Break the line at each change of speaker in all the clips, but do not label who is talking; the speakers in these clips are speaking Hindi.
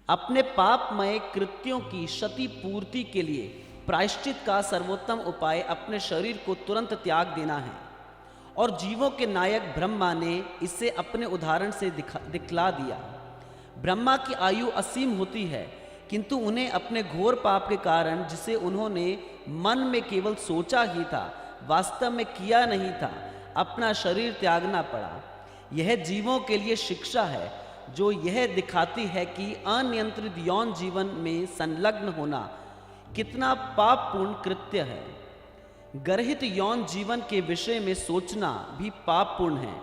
अपने पापमय कृत्यों की क्षति पूर्ति के लिए प्रायश्चित का सर्वोत्तम उपाय अपने शरीर को तुरंत त्याग देना है। और जीवों के नायक ब्रह्मा ने इसे अपने उदाहरण से दिखला दिया। ब्रह्मा की आयु असीम होती है, किंतु उन्हें अपने घोर पाप के कारण, जिसे उन्होंने मन में केवल सोचा ही था, वास्तव में किया नहीं था, अपना शरीर त्यागना पड़ा। यह जीवों के लिए शिक्षा है, जो यह दिखाती है कि अनियंत्रित यौन जीवन में संलग्न होना कितना पापपूर्ण कृत्य है। गर्हित यौन जीवन के विषय में सोचना भी पापपूर्ण है,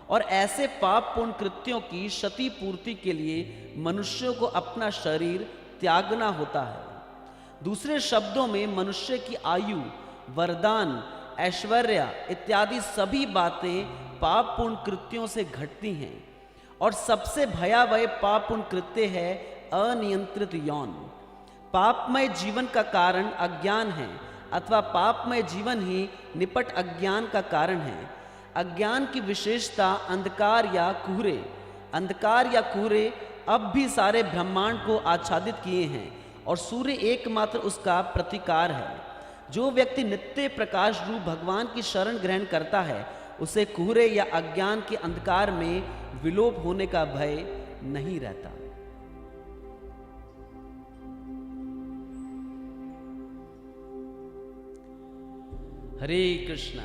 और ऐसे पापपूर्ण कृत्यों की क्षति पूर्ति के लिए मनुष्यों को अपना शरीर त्यागना होता है। दूसरे शब्दों में मनुष्य की आयु, वरदान, ऐश्वर्य इत्यादि सभी बातें पापपूर्ण कृत्यों से घटती हैं, और सबसे भयावह पापपूर्ण कृत्य है अनियंत्रित यौन। पापमय जीवन का कारण अज्ञान है, अथवा पापमय जीवन ही निपट अज्ञान का कारण है। अज्ञान की विशेषता अंधकार या कोहरे अब भी सारे ब्रह्मांड को आच्छादित किए हैं, और सूर्य एकमात्र उसका प्रतिकार है। जो व्यक्ति नित्य प्रकाश रूप भगवान की शरण ग्रहण करता है, उसे कोहरे या अज्ञान के अंधकार में विलोप होने का भय नहीं रहता। हरे कृष्णा।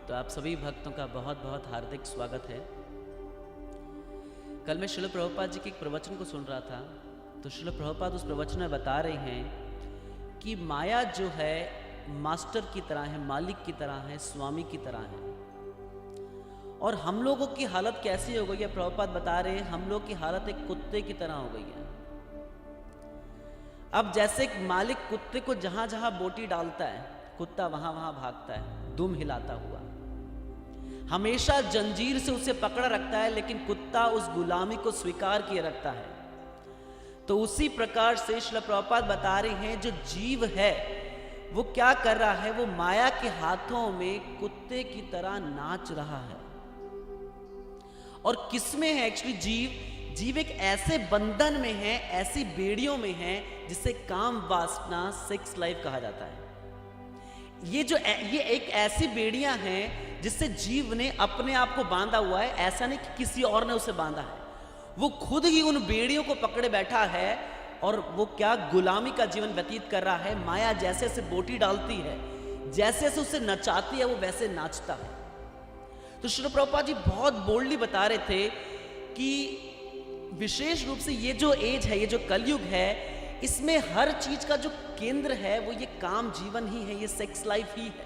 तो आप सभी भक्तों का बहुत बहुत हार्दिक स्वागत है। कल मैं श्रील प्रभुपाद जी के एक प्रवचन को सुन रहा था, तो श्रील प्रभुपाद उस प्रवचन में बता रहे हैं कि माया जो है मास्टर की तरह है, मालिक की तरह है, स्वामी की तरह है। और हम लोगों की हालत कैसी हो गई है, प्रभुपाद बता रहे हैं, हम लोग की हालत एक कुत्ते की तरह हो गई है। अब जैसे एक मालिक कुत्ते को जहां जहां बोटी डालता है, कुत्ता वहां वहां भागता है, दुम हिलाता हुआ, हमेशा जंजीर से उसे पकड़ा रखता है, लेकिन कुत्ता उस गुलामी को स्वीकार किए रखता है। तो उसी प्रकार से श्रील प्रभुपाद बता रहे हैं, जो जीव है वो क्या कर रहा है, वो माया के हाथों में कुत्ते की तरह नाच रहा है। और किसमें है एक्चुअली जीव एक ऐसे बंधन में है, ऐसी बेड़ियों में है, जिसे काम वासना, सेक्स लाइफ कहा जाता है। ये एक ऐसी बेड़ियां हैं जिससे जीव ने अपने आप को बांधा हुआ है। ऐसा नहीं कि किसी और ने उसे बांधा है, वो खुद ही उन बेड़ियों को पकड़े बैठा है, और वो क्या गुलामी का जीवन व्यतीत कर रहा है। माया जैसे से बोटी डालती है, जैसे से उसे नचाती है, वो वैसे नाचता है। तो श्री प्रभुपाद जी बहुत बोल्डली बता रहे थे कि विशेष रूप से ये जो एज है, ये जो कलयुग है, इसमें हर चीज का जो केंद्र है वो ये काम जीवन ही है, ये सेक्स लाइफ ही है।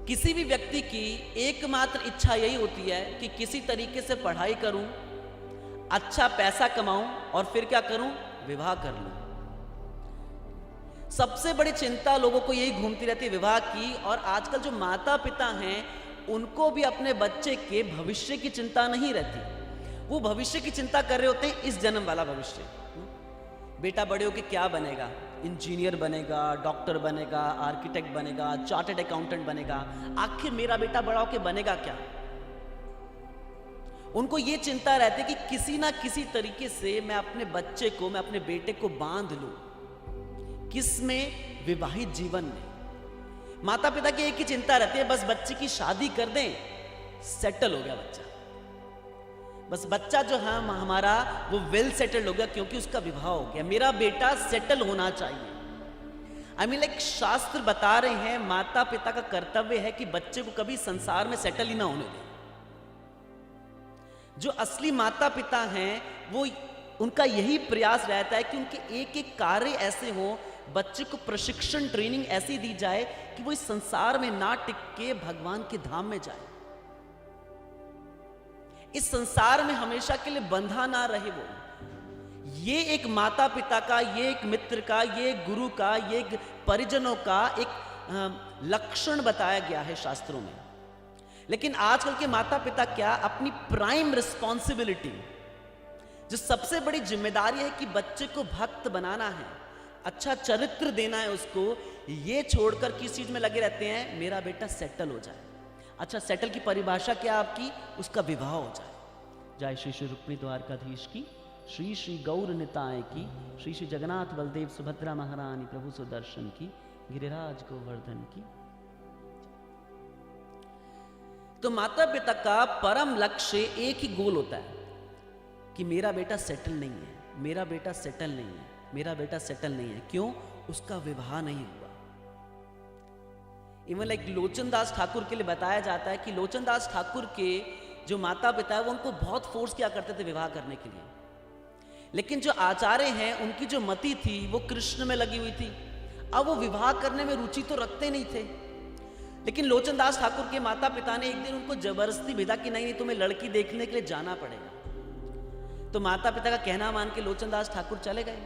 किसी भी व्यक्ति की एकमात्र इच्छा यही होती है कि किसी तरीके से पढ़ाई करूं, अच्छा पैसा कमाऊं, और फिर क्या करूं, विवाह कर लूं। सबसे बड़ी चिंता लोगों को यही घूमती रहती है, विवाह की। और आजकल जो माता पिता हैं, उनको भी अपने बच्चे के भविष्य की चिंता नहीं रहती। वो भविष्य की चिंता कर रहे होते हैं, इस जन्म वाला भविष्य। बेटा बड़े होके क्या बनेगा, इंजीनियर बनेगा, डॉक्टर बनेगा, आर्किटेक्ट बनेगा, चार्टर्ड अकाउंटेंट बनेगा। आखिर मेरा बेटा बड़ा होके बनेगा क्या? उनको ये चिंता रहती है कि किसी ना किसी तरीके से मैं अपने बच्चे को, मैं अपने बेटे को बांध लूं। किसमें? विवाहित जीवन में। माता पिता की एक ही चिंता रहती है, बस बच्चे की शादी कर दें, सेटल हो गया बच्चा। बस बच्चा जो है हमारा, वो वेल सेटल्ड हो गया, क्योंकि उसका विवाह हो गया। मेरा बेटा सेटल होना चाहिए। आई मीन लाइक शास्त्र बता रहे हैं, माता पिता का कर्तव्य है कि बच्चे को कभी संसार में सेटल ही ना होने दें। जो असली माता पिता हैं, वो उनका यही प्रयास रहता है कि उनके एक एक कार्य ऐसे हो, बच्चे को प्रशिक्षण, ट्रेनिंग ऐसी दी जाए कि वो इस संसार में ना टिक के भगवान के धाम में जाए, इस संसार में हमेशा के लिए बंधा ना रहे। वो ये एक माता पिता का, ये एक मित्र का, ये एक गुरु का, ये एक परिजनों का एक लक्षण बताया गया है शास्त्रों में। लेकिन आजकल के माता पिता क्या, अपनी प्राइम रिस्पॉन्सिबिलिटी, जो सबसे बड़ी जिम्मेदारी है कि बच्चे को भक्त बनाना है, अच्छा चरित्र देना है उसको, ये छोड़कर किस चीज में लगे रहते हैं, मेरा बेटा सेटल हो जाए, अच्छा, सेटल की परिभाषा क्या आपकी? उसका विवाह हो जाए। जय श्री श्री रुक्मिणी द्वारकाधीश की, श्री श्री गौर निताय की, श्री श्री जगन्नाथ बलदेव सुभद्रा महारानी प्रभु सुदर्शन की, गिरिराज गोवर्धन की। तो माता पिता का परम लक्ष्य एक ही गोल होता है कि मेरा बेटा सेटल नहीं है, मेरा बेटा सेटल नहीं है, मेरा बेटा सेटल नहीं है। क्यों? उसका विवाह नहीं हुआ। इवन लाइक लोचन दास ठाकुर के लिए बताया जाता है कि लोचन दास ठाकुर के जो माता पिता है वो उनको बहुत फोर्स किया करते थे विवाह करने के लिए, लेकिन जो आचार्य हैं उनकी जो मति थी वो कृष्ण में लगी हुई थी। अब वो विवाह करने में रुचि तो रखते नहीं थे, लेकिन लोचन दास ठाकुर के माता पिता ने एक दिन उनको जबरदस्ती भेजा कि नहीं, तुम्हें लड़की देखने के लिए जाना पड़ेगा। तो माता पिता का कहना मान के लोचन दास ठाकुर चले गए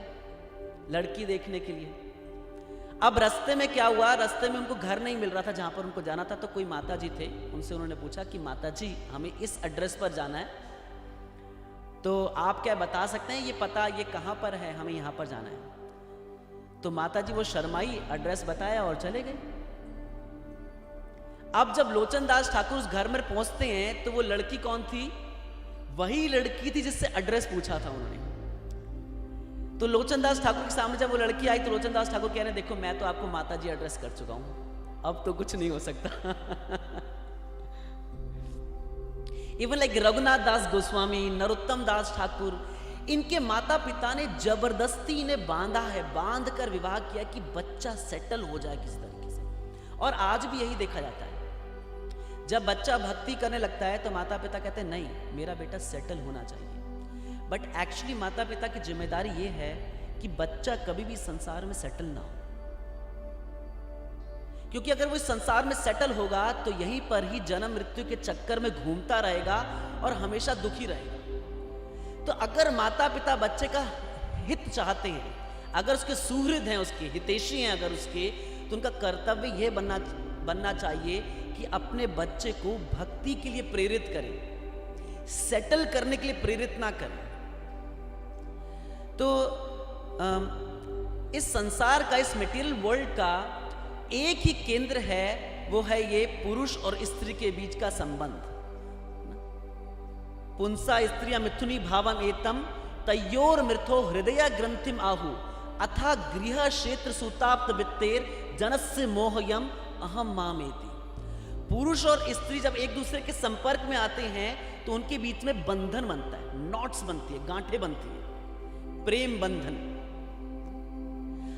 लड़की देखने के लिए। अब रास्ते में क्या हुआ, रास्ते में उनको घर नहीं मिल रहा था जहां पर उनको जाना था। तो कोई माता जी थे, उनसे उन्होंने पूछा कि माता जी हमें इस एड्रेस पर जाना है, तो आप क्या बता सकते हैं ये पता, ये कहां पर है, हमें यहां पर जाना है। तो माता जी वो शर्माई, एड्रेस बताया और चले गए। अब जब लोचन दास ठाकुर उस घर में पहुंचते हैं तो वो लड़की कौन थी? वही लड़की थी जिससे एड्रेस पूछा था उन्होंने। तो लोचन दास ठाकुर के सामने जब वो लड़की आई तो लोचन दास ठाकुर कह रहे हैं, देखो मैं तो आपको माता जी एड्रेस कर चुका हूं, अब तो कुछ नहीं हो सकता। इवन लाइक रघुनाथ दास गोस्वामी, नरोत्तम दास ठाकुर, इनके माता पिता ने जबरदस्ती इन्हें बांधा है, बांध कर विवाह किया कि बच्चा सेटल हो जाए किस तरीके से। और आज भी यही देखा जाता है, जब बच्चा भक्ति करने लगता है तो माता पिता कहते हैं नहीं, मेरा बेटा सेटल होना चाहिए। बट एक्चुअली माता पिता की जिम्मेदारी यह है कि बच्चा कभी भी संसार में सेटल ना हो, क्योंकि अगर वो इस संसार में सेटल होगा तो यहीं पर ही जन्म मृत्यु के चक्कर में घूमता रहेगा और हमेशा दुखी रहेगा। तो अगर माता पिता बच्चे का हित चाहते हैं, अगर उसके सुहृद हैं, उसके हितैषी हैं अगर उसके, तो उनका कर्तव्य यह बनना चाहिए कि अपने बच्चे को भक्ति के लिए प्रेरित करें, सेटल करने के लिए प्रेरित ना करें। तो इस संसार का, इस मटेरियल वर्ल्ड का एक ही केंद्र है, वो है ये पुरुष और स्त्री के बीच का संबंध। पुंसा स्त्रिया मिथुनी भावम एतम तयोर मृथो हृदय ग्रंथिम आहु अथा गृह क्षेत्र सुताप्त वित्तेर जनस्य मोहयम अहम मामेति। पुरुष और स्त्री जब एक दूसरे के संपर्क में आते हैं तो उनके बीच में बंधन बनता है, नॉट्स बनती है, गांठें बनती है, प्रेम बंधन।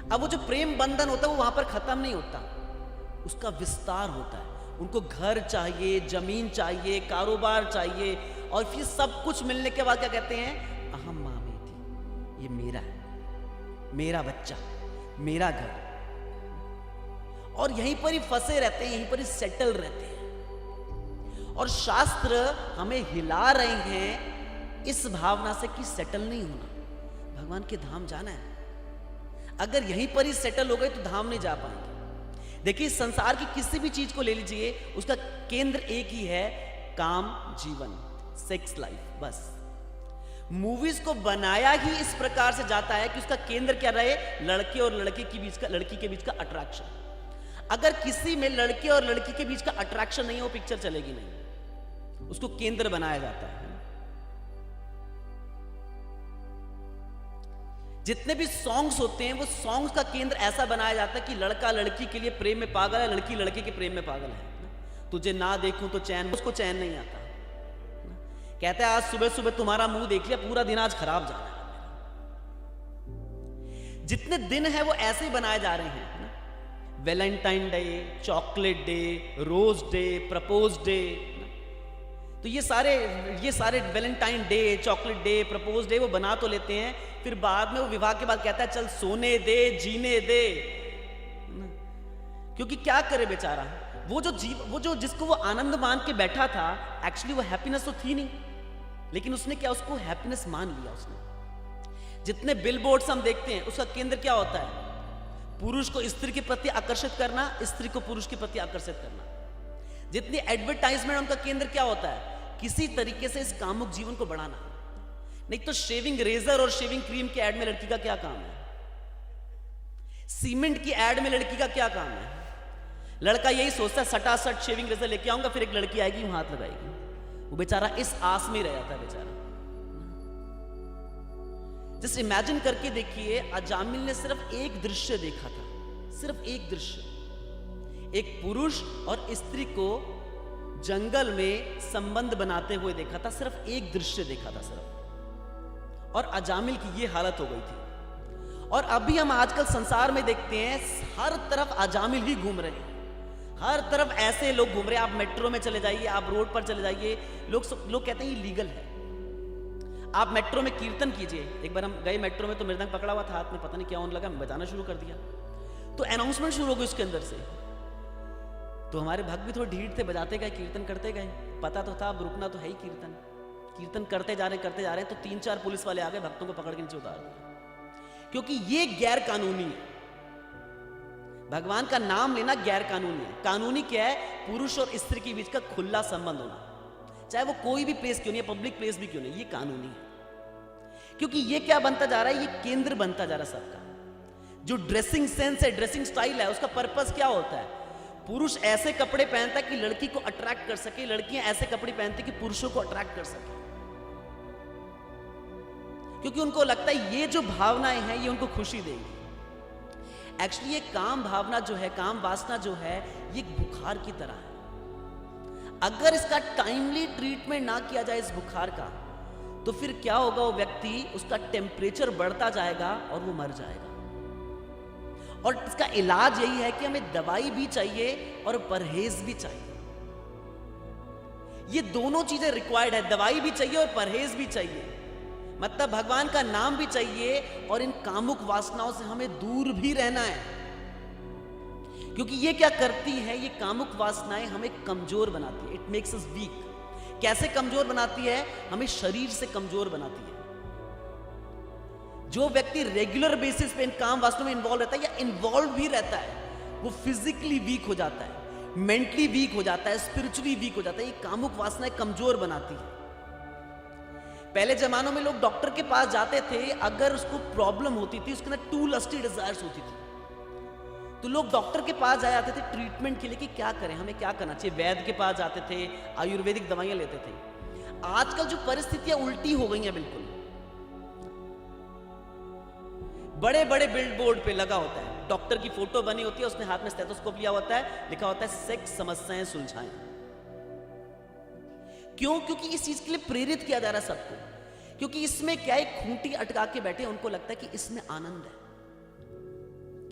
अब वो जो प्रेम बंधन होता है वो वहां पर खत्म नहीं होता, उसका विस्तार होता है। उनको घर चाहिए, जमीन चाहिए, कारोबार चाहिए, और फिर सब कुछ मिलने के बाद क्या कहते हैं? अहम मामेति, ये मेरा है, मेरा बच्चा, मेरा घर। और यहीं पर ही फंसे रहते हैं, यहीं पर ही सेटल रहते हैं। और शास्त्र हमें हिला रहे हैं इस भावना से कि सेटल नहीं होना, भगवान के धाम जाना है। अगर यहीं पर ही सेटल हो गए तो धाम नहीं जा पाएंगे। देखिए, संसार की किसी भी चीज को ले लीजिए, उसका केंद्र एक ही है, काम, जीवन, सेक्स लाइफ, बस। मूवीज को बनाया ही इस प्रकार से जाता है कि उसका केंद्र क्या रहे? लड़के और लड़की के बीच का अट्रैक्शन। अगर किसी में लड़के और लड़की के बीच का अट्रैक्शन नहीं हो, पिक्चर चलेगी नहीं, उसको केंद्र बनाया जाता है। जितने भी सॉन्ग्स होते हैं वो सॉन्ग्स का केंद्र ऐसा बनाया जाता है कि लड़का लड़की के लिए प्रेम में पागल है, लड़की लड़के के प्रेम में पागल है। तुझे ना देखूं तो चैन, उसको चैन नहीं आता, कहता है आज सुबह सुबह तुम्हारा मुंह देख लिया, पूरा दिन आज खराब जा रहा है। जितने दिन है वो ऐसे ही बनाए जा रहे हैं, Valentine Day, chocolate day, rose day, propose day. तो ये सारे Valentine Day, chocolate day, propose day वो बना तो लेते हैं, फिर बाद में वो विवाह के बाद कहता है चल सोने दे, जीने दे। क्योंकि क्या करे बेचारा, वो जो जिसको वो आनंद मान के बैठा था, एक्चुअली वो हैप्पीनेस तो थी नहीं, लेकिन उसने क्या, उसको हैप्पीनेस मान लिया उसने। जितने बिलबोर्ड्स हम देखते हैं उसका केंद्र क्या होता है? पुरुष को स्त्री के प्रति आकर्षित करना, स्त्री को पुरुष के प्रति आकर्षित करना। जितनी एडवर्टाइजमेंट, उनका केंद्र क्या होता है? किसी तरीके से इस कामुक जीवन को बढ़ाना। नहीं तो शेविंग रेजर और शेविंग क्रीम के ऐड में लड़की का क्या काम है? सीमेंट की ऐड में लड़की का क्या काम है? लड़का यही सोचता है सटासट शेविंग रेजर लेके आऊंगा, फिर एक लड़की आएगी वो हाथ लगाएगी। वो बेचारा इस आस में रह जाता है बेचारा। जस्ट इमेजिन करके देखिए, अजामिल ने सिर्फ एक दृश्य देखा था, सिर्फ एक दृश्य, एक पुरुष और स्त्री को जंगल में संबंध बनाते हुए देखा था, सिर्फ एक दृश्य देखा था सिर्फ, और अजामिल की ये हालत हो गई थी। और अभी हम आजकल संसार में देखते हैं हर तरफ अजामिल ही घूम रहे हैं, हर तरफ ऐसे लोग घूम रहे हैं। आप मेट्रो में चले जाइए, आप रोड पर चले जाइए, लोग कहते हैं ये लीगल है। आप मेट्रो में कीर्तन कीजिए। एक बार हम गए मेट्रो में तो मृदंग पकड़ा हुआ था हाथ में, पता नहीं क्या होने लगा, बजाना शुरू कर दिया तो अनाउंसमेंट शुरू हो गई उसके अंदर से। तो हमारे भक्त भी थोड़े ढीठ थे, बजाते गए, कीर्तन करते गए, पता तो था अब रुकना तो है ही। कीर्तन करते जा रहे हैं तो 3-4 पुलिस वाले आ गए, भक्तों को पकड़ के नीचे उतार दिया, क्योंकि ये गैर कानूनी है। भगवान का नाम लेना गैर कानूनी है। कानूनी क्या है? पुरुष और स्त्री के बीच का खुला संबंध होना, चाहे वो कोई भी प्लेस क्यों नहीं है, पब्लिक प्लेस भी क्यों नहीं, ये कानूनी है। क्योंकि ये क्या बनता जा रहा है? ये केंद्र बनता जा रहा है सबका। जो ड्रेसिंग सेंस है, ड्रेसिंग स्टाइल है, उसका पर्पस क्या होता है? पुरुष ऐसे कपड़े पहनता है कि लड़की को अट्रैक्ट कर सके, लड़कियां ऐसे कपड़े पहनती कि पुरुषों को अट्रैक्ट कर सके, क्योंकि उनको लगता है ये जो भावनाएं हैं ये उनको खुशी देगी। एक्चुअली ये काम भावना जो है, काम वासना जो है, ये एक बुखार की तरह है। अगर इसका टाइमली ट्रीटमेंट ना किया जाए इस बुखार का, तो फिर क्या होगा? वो व्यक्ति, उसका टेम्परेचर बढ़ता जाएगा और वो मर जाएगा। और इसका इलाज यही है कि हमें दवाई भी चाहिए और परहेज भी चाहिए। ये दोनों चीजें रिक्वायर्ड है, दवाई भी चाहिए और परहेज भी चाहिए। मतलब भगवान का नाम भी चाहिए और इन कामुक वासनाओं से हमें दूर भी रहना है, क्योंकि ये क्या करती है? ये कामुक वासनाएं हमें कमजोर बनाती है। It makes us weak. कैसे कमजोर बनाती है? हमें शरीर से कमजोर बनाती है। जो व्यक्ति रेगुलर बेसिस पे इन काम वासनाओं में इन्वॉल्व रहता है या इन्वॉल्व भी रहता है, वो फिजिकली वीक हो जाता है, मेंटली वीक हो जाता है, स्पिरिचुअली वीक हो जाता है। ये कामुक वासनाएं कमजोर बनाती है। पहले जमानों में लोग डॉक्टर के पास जाते थे, अगर उसको प्रॉब्लम होती थी, उसके अंदर 2 लस्टी डिजायर्स होती थी, तो लोग डॉक्टर के पास जाते थे ट्रीटमेंट के लिए कि क्या करें, हमें क्या करना चाहिए। वैद्य के पास जाते थे, आयुर्वेदिक दवाइयां लेते थे। आजकल जो परिस्थितियां उल्टी हो गई हैं बिल्कुल। बड़े बड़े बिल्ड बोर्ड पे लगा होता है, डॉक्टर की फोटो बनी होती है, उसने हाथ में स्टेथोस्कोप लिया होता है, लिखा होता है सेक्स समस्याएं सुलझाएं। क्यों? क्योंकि इस चीज के लिए प्रेरित किया जा रहा है सबको, क्योंकि इसमें क्या है, खूंटी अटका के बैठे, उनको लगता है कि इसमें आनंद है,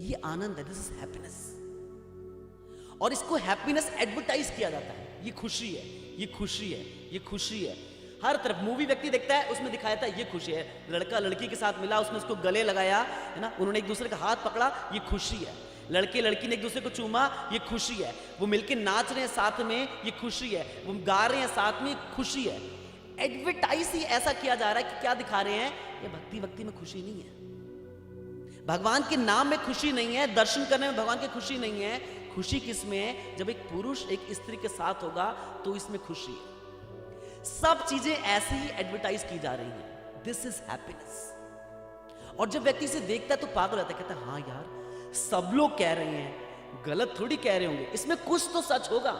ये आनंद है, दिस इज हैप्पीनेस। और इसको हैप्पीनेस एडवर्टाइज किया जाता है, ये खुशी है, ये खुशी है, ये खुशी है। हर तरफ मूवी व्यक्ति देखता है, उसमें दिखाया था ये खुशी है। लड़का लड़की के साथ मिला, उसने उसको गले लगाया, है ना, उन्होंने एक दूसरे का हाथ पकड़ा, ये खुशी है। लड़के लड़की ने एक दूसरे को चूमा, ये खुशी है। वो मिलके नाच रहे हैं साथ में, ये खुशी है। वो गा रहे हैं साथ में, खुशी है। एडवर्टाइज ही ऐसा किया जा रहा है कि क्या दिखा रहे हैं? ये भक्ति भक्ति में खुशी नहीं है, भगवान के नाम में खुशी नहीं है, दर्शन करने में भगवान की खुशी नहीं है। खुशी किस में है? जब एक पुरुष एक स्त्री के साथ होगा तो इसमें खुशी है। सब चीजें ऐसे ही एडवर्टाइज की जा रही हैं, दिस इज हैप्पीनेस। और जब व्यक्ति इसे देखता है तो पागल होता है, कहता है हाँ यार, सब लोग कह रहे हैं, गलत थोड़ी कह रहे होंगे, इसमें कुछ तो सच होगा,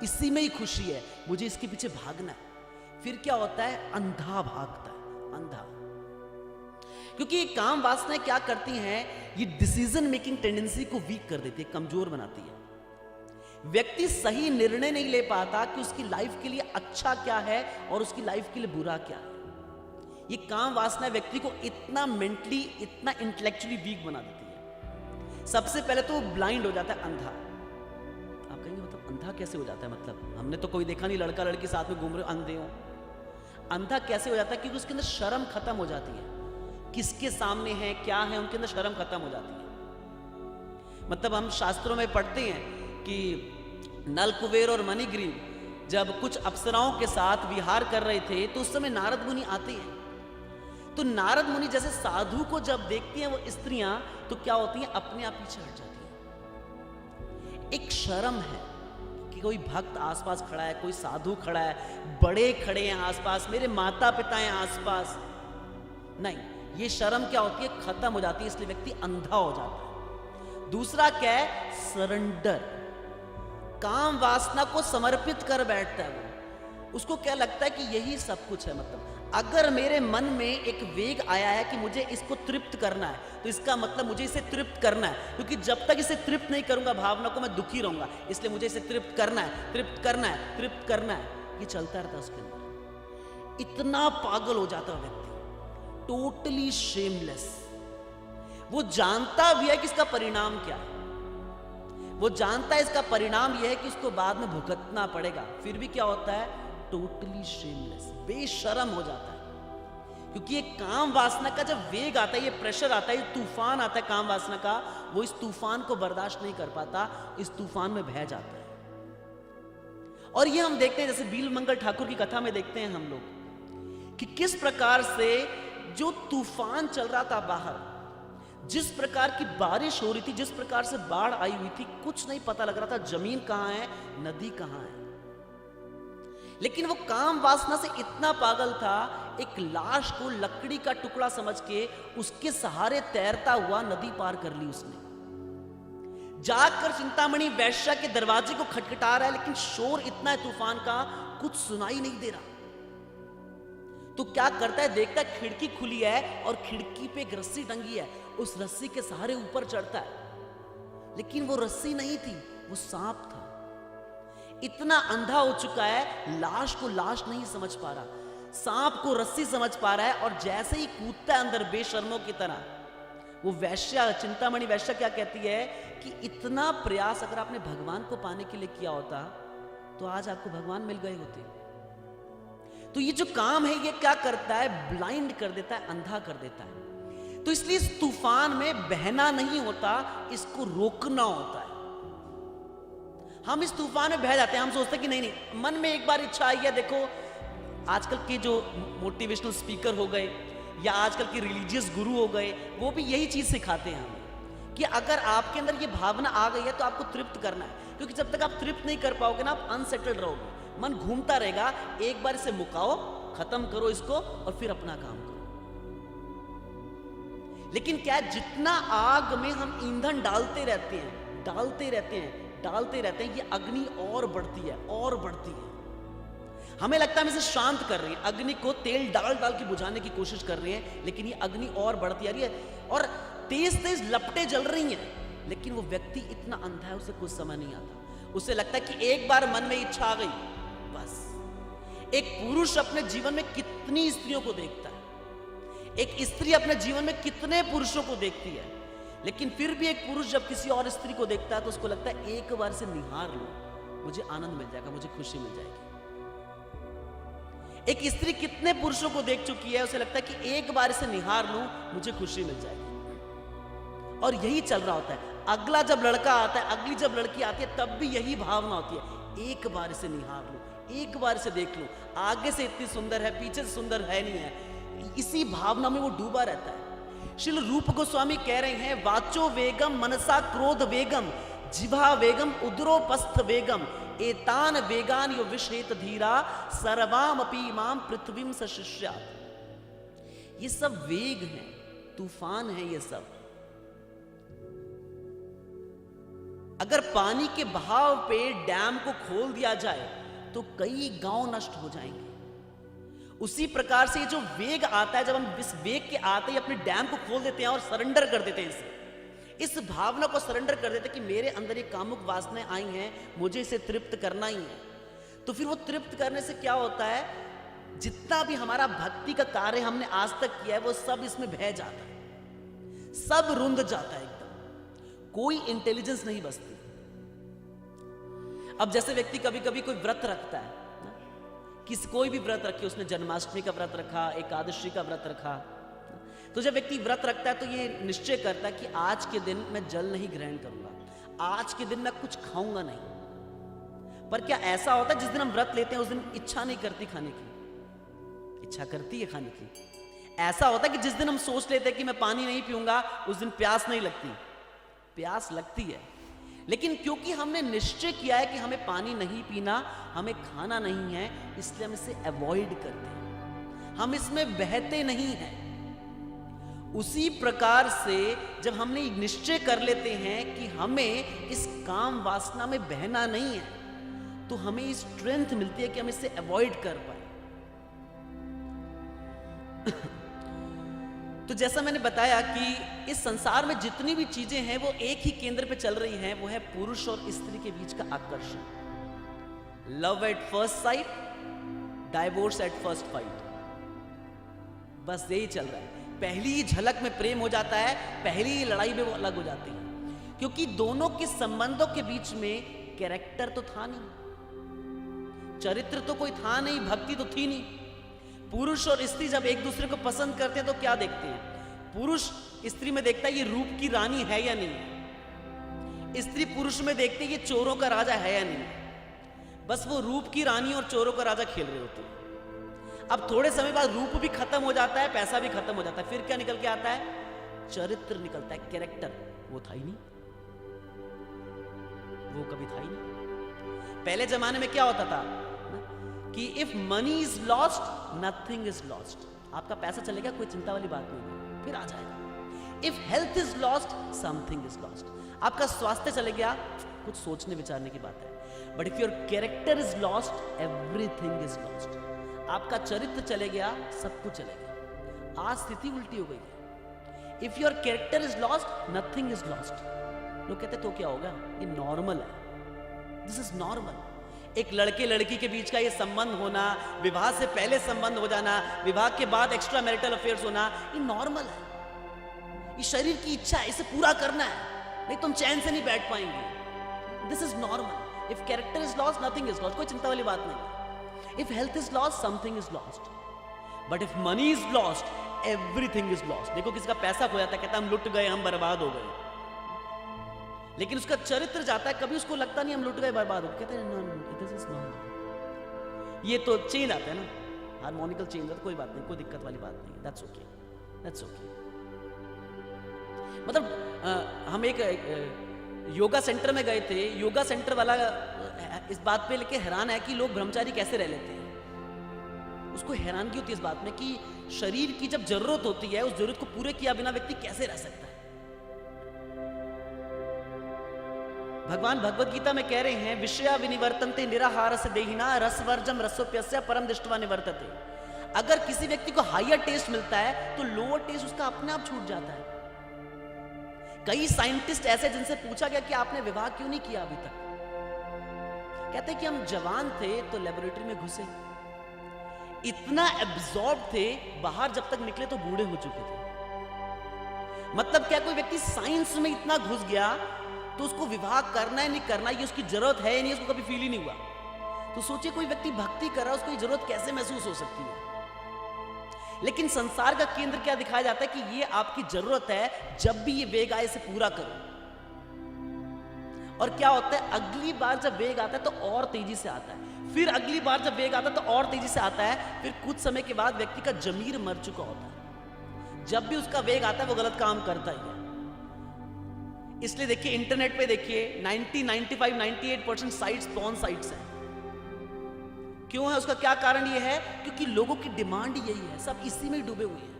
इसी में ही खुशी है, मुझे इसके पीछे भागना है। फिर क्या होता है? अंधा भागता है, अंधा। क्योंकि ये काम वासनाएं क्या करती हैं? ये डिसीजन मेकिंग टेंडेंसी को वीक कर देती है, कमजोर बनाती है। व्यक्ति सही निर्णय नहीं ले पाता कि उसकी लाइफ के लिए अच्छा क्या है और उसकी लाइफ के लिए बुरा क्या है। ये काम वासना व्यक्ति को इतना मेंटली, इतना इंटेलेक्चुअली वीक बना देती है। सबसे पहले तो वो ब्लाइंड हो जाता है, अंधा। आप कहेंगे मतलब अंधा कैसे हो जाता है? मतलब हमने तो कोई देखा नहीं लड़का लड़की साथ में घूम रहे हो, अंधे हो। अंधा कैसे हो जाता है? क्योंकि उसके अंदर शर्म खत्म हो जाती है, किसके सामने है, क्या है, उनके अंदर शर्म खत्म हो जाती है। मतलब हम शास्त्रों में पढ़ते हैं कि नल कुबेर और मणिग्रीव जब कुछ अप्सराओं के साथ विहार कर रहे थे तो उस समय नारद मुनि आते हैं। तो नारद मुनि जैसे साधु को जब देखती हैं वो स्त्रियां, तो क्या होती हैं? अपने आप पीछे हट जाती हैं। एक शर्म है कि कोई भक्त आसपास खड़ा है, कोई साधु खड़ा है, बड़े खड़े हैं आसपास, मेरे माता पिता हैं आसपास। नहीं, ये शर्म क्या होती है? खत्म हो जाती है, इसलिए व्यक्ति अंधा हो जाता है। दूसरा क्या है? सरेंडर। काम वासना को समर्पित कर बैठता है। वो उसको क्या लगता है कि यही सब कुछ है। मतलब अगर मेरे मन में एक वेग आया है कि मुझे इसको तृप्त करना है, तो इसका मतलब मुझे इसे तृप्त करना है, क्योंकि जब तक इसे तृप्त नहीं करूंगा भावना को, मैं दुखी रहूंगा। इसलिए मुझे इसे तृप्त करना है, तृप्त करना है, तृप्त करना है। ये चलता रहता है उसके अंदर। इतना पागल हो जाता है व्यक्ति, टोटली शेमलेस। वो जानता भी है कि इसका परिणाम क्या है, वो जानता है इसका परिणाम यह है कि उसको बाद में भुगतना पड़ेगा, फिर भी क्या होता है, टोटली शेमलेस, बेशरम हो जाता है। क्योंकि ये काम वासना का जब वेग आता है, ये प्रेशर आता है, ये तूफान आता है काम वासना का, वो इस तूफान को बर्दाश्त नहीं कर पाता, इस तूफान में बह जाता है। और ये हम देखते हैं, जैसे बीलमंगल ठाकुर की कथा में देखते हैं हम लोग कि किस प्रकार से जो तूफान चल रहा था बाहर, जिस प्रकार की बारिश हो रही थी, जिस प्रकार से बाढ़ आई हुई थी, कुछ नहीं पता लग रहा था जमीन कहां है, नदी कहां है। लेकिन वो काम वासना से इतना पागल था, एक लाश को लकड़ी का टुकड़ा समझ के उसके सहारे तैरता हुआ नदी पार कर ली उसने। जाकर चिंतामणि वैश्या के दरवाजे को खटखटा रहा है, लेकिन शोर इतना है तूफान का, कुछ सुनाई नहीं दे रहा। तो क्या करता है, देखता है खिड़की खुली है और खिड़की पे एक रस्सी टंगी है, उस रस्सी के सहारे ऊपर चढ़ता है। लेकिन वो रस्सी नहीं थी, वो सांप था। इतना अंधा हो चुका है, लाश को लाश नहीं समझ पा रहा, सांप को रस्सी समझ पा रहा है। और जैसे ही कूदता है अंदर बेशर्मों की तरह, वो वैश्या, चिंतामणि वैश्या क्या कहती है कि इतना प्रयास अगर आपने भगवान को पाने के लिए किया होता तो आज आपको भगवान मिल गए होते। तो ये जो काम है, ये क्या करता है, ब्लाइंड कर देता है, अंधा कर देता है। तो इसलिए इस तूफान में बहना नहीं होता, इसको रोकना होता है। हम इस तूफान में बह जाते हैं, हम सोचते हैं कि नहीं नहीं, मन में एक बार इच्छा आई है। देखो आजकल के जो मोटिवेशनल स्पीकर हो गए या आजकल के रिलीजियस गुरु हो गए, वो भी यही चीज सिखाते हैं हमें कि अगर आपके अंदर ये भावना आ गई है तो आपको तृप्त करना है, क्योंकि जब तक आप तृप्त नहीं कर पाओगे ना, आप अनसेटल्ड रहोगे, मन घूमता रहेगा। एक बार इसे मुकाओ, खत्म करो इसको और फिर अपना काम करो। लेकिन क्या है, जितना आग में हम ईंधन डालते रहते हैं, डालते रहते हैं, डालते रहते हैं, ये अग्नि और बढ़ती है और बढ़ती है। हमें लगता है हम इसे शांत कर रहे हैं, अग्नि को तेल डाल डाल के बुझाने की कोशिश कर रहे हैं, लेकिन ये अग्नि और बढ़ती आ रही है और तेज तेज लपटें जल रही हैं। लेकिन वो व्यक्ति इतना अंधा है, उसे कुछ समझ नहीं आता। उसे लगता है कि एक बार मन में इच्छा आ गई बस। एक पुरुष अपने जीवन में कितनी स्त्रियों को देखता है, एक स्त्री अपने जीवन में कितने पुरुषों को देखती है, लेकिन फिर भी एक पुरुष जब किसी और स्त्री को देखता है तो उसको लगता है एक बार से निहार लो, मुझे आनंद मिल जाएगा, मुझे खुशी मिल जाएगी। एक स्त्री कितने पुरुषों को देख चुकी है, उसे लगता है कि एक बार इसे निहार लूं, मुझे खुशी मिल जाएगी। और यही चल रहा होता है। अगला जब लड़का आता है, अगली जब लड़की आती है, तब भी यही भावना होती है, एक बार इसे निहार लूं, एक बार इसे देख लूं, आगे से इतनी सुंदर है, पीछे से सुंदर है नहीं है। इसी भावना में वो डूबा रहता है। श्रील रूप गोस्वामी कह रहे हैं, वाचो वेगम मनसा क्रोध वेगम जिभा वेगम उदरोपस्थ वेगम एतान वेगान यो विषेत धीरा सर्वाम अपी माम पृथ्वीम सशिष्यात्। ये सब वेग हैं, तूफान है ये सब। अगर पानी के बहाव पे डैम को खोल दिया जाए तो कई गांव नष्ट हो जाएंगे। उसी प्रकार से ये जो वेग आता है, जब हम इस वेग के आते ही अपने डैम को खोल देते हैं और सरेंडर कर देते हैं इसे, इस भावना को सरेंडर कर देते हैं कि मेरे अंदर ये कामुक वासनाएं आई हैं, मुझे इसे तृप्त करना ही है। तो फिर वो तृप्त करने से क्या होता है, जितना भी हमारा भक्ति का कार्य हमने आज तक किया है वो सब इसमें बह जाता है, सब रुंध जाता है, एकदम कोई इंटेलिजेंस नहीं बचती। अब जैसे व्यक्ति कभी कभी कोई व्रत रखता है, कोई भी व्रत रखे, उसने जन्माष्टमी का व्रत रखा, एकादशी का व्रत रखा, तो जब व्यक्ति व्रत रखता है तो ये निश्चय करता है कि आज के दिन मैं जल नहीं ग्रहण करूंगा, आज के दिन मैं कुछ खाऊंगा नहीं। पर क्या ऐसा होता है जिस दिन हम व्रत लेते हैं उस दिन इच्छा नहीं करती खाने की? इच्छा करती है खाने की। ऐसा होता है कि जिस दिन हम सोच लेते हैं कि मैं पानी नहीं पीऊंगा, उस दिन प्यास नहीं लगती? प्यास लगती है, लेकिन क्योंकि हमने निश्चय किया है कि हमें पानी नहीं पीना, हमें खाना नहीं है, इसलिए हम इसे अवॉइड करते हैं, हम इसमें बहते नहीं हैं। उसी प्रकार से जब हमने निश्चय कर लेते हैं कि हमें इस काम वासना में बहना नहीं है, तो हमें स्ट्रेंथ मिलती है कि हम इससे अवॉइड कर पाए। तो जैसा मैंने बताया कि इस संसार में जितनी भी चीजें हैं वो एक ही केंद्र पे चल रही हैं, वो है पुरुष और स्त्री के बीच का आकर्षण। Love at first sight, divorce at first fight, बस यही चल रहा है। पहली ही झलक में प्रेम हो जाता है, पहली ही लड़ाई में वो अलग हो जाती है, क्योंकि दोनों के संबंधों के बीच में कैरेक्टर तो था नहीं, चरित्र तो कोई था नहीं, भक्ति तो थी नहीं। पुरुष और स्त्री जब एक दूसरे को पसंद करते हैं तो क्या देखते हैं? पुरुष स्त्री में देखता है ये रूप की रानी है या नहीं है, स्त्री पुरुष में देखती है ये चोरों का राजा है या नहीं है। बस वो रूप की रानी और चोरों का राजा खेल रहे होते हैं। अब थोड़े समय बाद रूप भी खत्म हो जाता है, पैसा भी खत्म हो जाता है, फिर क्या निकल के आता है? चरित्र निकलता है, कैरेक्टर। वो था ही नहीं, वो कभी था ही नहीं। पहले जमाने में क्या होता था कि if money is lost nothing is lost. आपका पैसा चलेगा, कोई चिंता वाली बात नहीं, फिर आ जाएगा। If health is lost something is lost. आपका स्वास्थ्य चले गया, कुछ सोचने विचारने की बात है। But if your character is lost everything is lost. आपका चरित्र चले गया, सब कुछ चले गया। आज स्थिति उल्टी हो गई है। If your character is lost nothing is lost. लोग कहते तो क्या होगा? ये नॉर्मल है, दिस इज नॉर्मल। एक लड़के लड़की के बीच का ये संबंध होना, विवाह से पहले संबंध हो जाना, विवाह के बाद एक्स्ट्रा मैरिटल अफेयर्स होना, ये नॉर्मल है। ये शरीर की इच्छा है, इसे पूरा करना है, नहीं तुम चैन से नहीं बैठ पाएंगे। This is normal. If character is lost nothing is lost, कोई चिंता वाली बात नहीं। If health is lost something is lost, but if money is lost everything is lost. देखो किसका पैसा खो जाता है, कहता हम लुट गए, हम बर्बाद हो गए, लेकिन उसका चरित्र जाता है, कभी उसको लगता नहीं हम लुट गए, बर्बाद हो गए। कहते हैं नो, दिस इज नॉर्मल। ये तो चेंज आता है ना, हार्मोनिकल चेंज आता है, कोई बात नहीं, कोई दिक्कत वाली बात नहीं, दैट्स ओके, दैट्स ओके। मतलब हम एक योगा सेंटर में गए थे, योगा सेंटर वाला इस बात पे लेके हैरान है कि लोग ब्रह्मचारी कैसे रह लेते हैं। उसको हैरानगी होती है इस बात में कि शरीर की जब जरूरत होती है, उस जरूरत को पूरे किया बिना व्यक्ति कैसे रह सकता है। भगवान भगवत गीता में कह रहे हैं, विषया विनिवर्तन्ते निराहार से देहिना रसवर्जम रसोप्यस्य परम दृष्टवा निवर्तते। अगर किसी व्यक्ति को हायर टेस्ट मिलता है तो लोअर टेस्ट उसका अपने आप छूट जाता है। कई साइंटिस्ट ऐसे जिनसे पूछा गया कि आपने विवाह क्यों नहीं किया अभी तक, कहते हैं कि हम जवान थे तो लेबोरेटरी में घुसे, इतना एब्जॉर्ब थे, बाहर जब तक निकले तो बूढ़े हो चुके थे। मतलब क्या, कोई व्यक्ति साइंस में इतना घुस गया तो उसको विवाह करना है नहीं करना, ये उसकी जरूरत है नहीं, उसको कभी फील ही नहीं हुआ। तो सोचिए कोई व्यक्ति भक्ति कर रहा है, उसको ये जरूरत कैसे महसूस हो सकती है। लेकिन संसार का केंद्र क्या दिखाया जाता है कि ये आपकी जरूरत है, जब भी ये वेग आए इसे पूरा करो। और क्या होता है, अगली बार जब वेग आता है तो और तेजी से आता है, फिर अगली बार जब वेग आता है तो और तेजी से आता है, फिर कुछ समय के बाद व्यक्ति का जमीर मर चुका होता है। जब भी उसका वेग आता है वो गलत काम करता ही है। इसलिए देखिए इंटरनेट पे देखिए 95-98% साइट्स पॉर्न साइट्स हैं। क्यों है? उसका क्या कारण ये है? क्योंकि लोगों की डिमांड यही है, सब इसी में डूबे हुए हैं,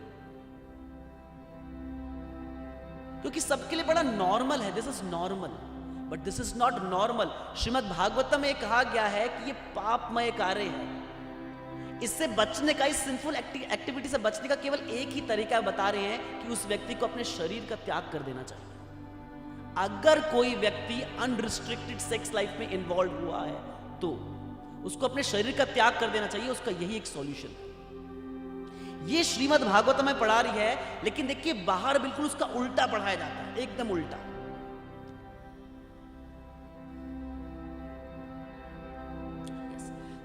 क्योंकि सबके लिए बड़ा नॉर्मल है। This is normal, but this is not normal. Shrimad Bhagavatam में कहा गया है कि ये पापमय कार्य है। इससे बचने का, इस सिंफुल एक्टिविटी से बचने का केवल एक ही तरीका बता रहे हैं कि उस व्यक्ति को अपने शरीर का त्याग कर देना चाहिए। अगर कोई व्यक्ति अनरिस्ट्रिक्टेड सेक्स लाइफ में इन्वॉल्व हुआ है तो उसको अपने शरीर का त्याग कर देना चाहिए। उसका यही एक सॉल्यूशन है। ये श्रीमद् भागवत में पढ़ा रही है, लेकिन देखिए बाहर बिल्कुल उसका उल्टा पढ़ाया जाता है, एकदम उल्टा।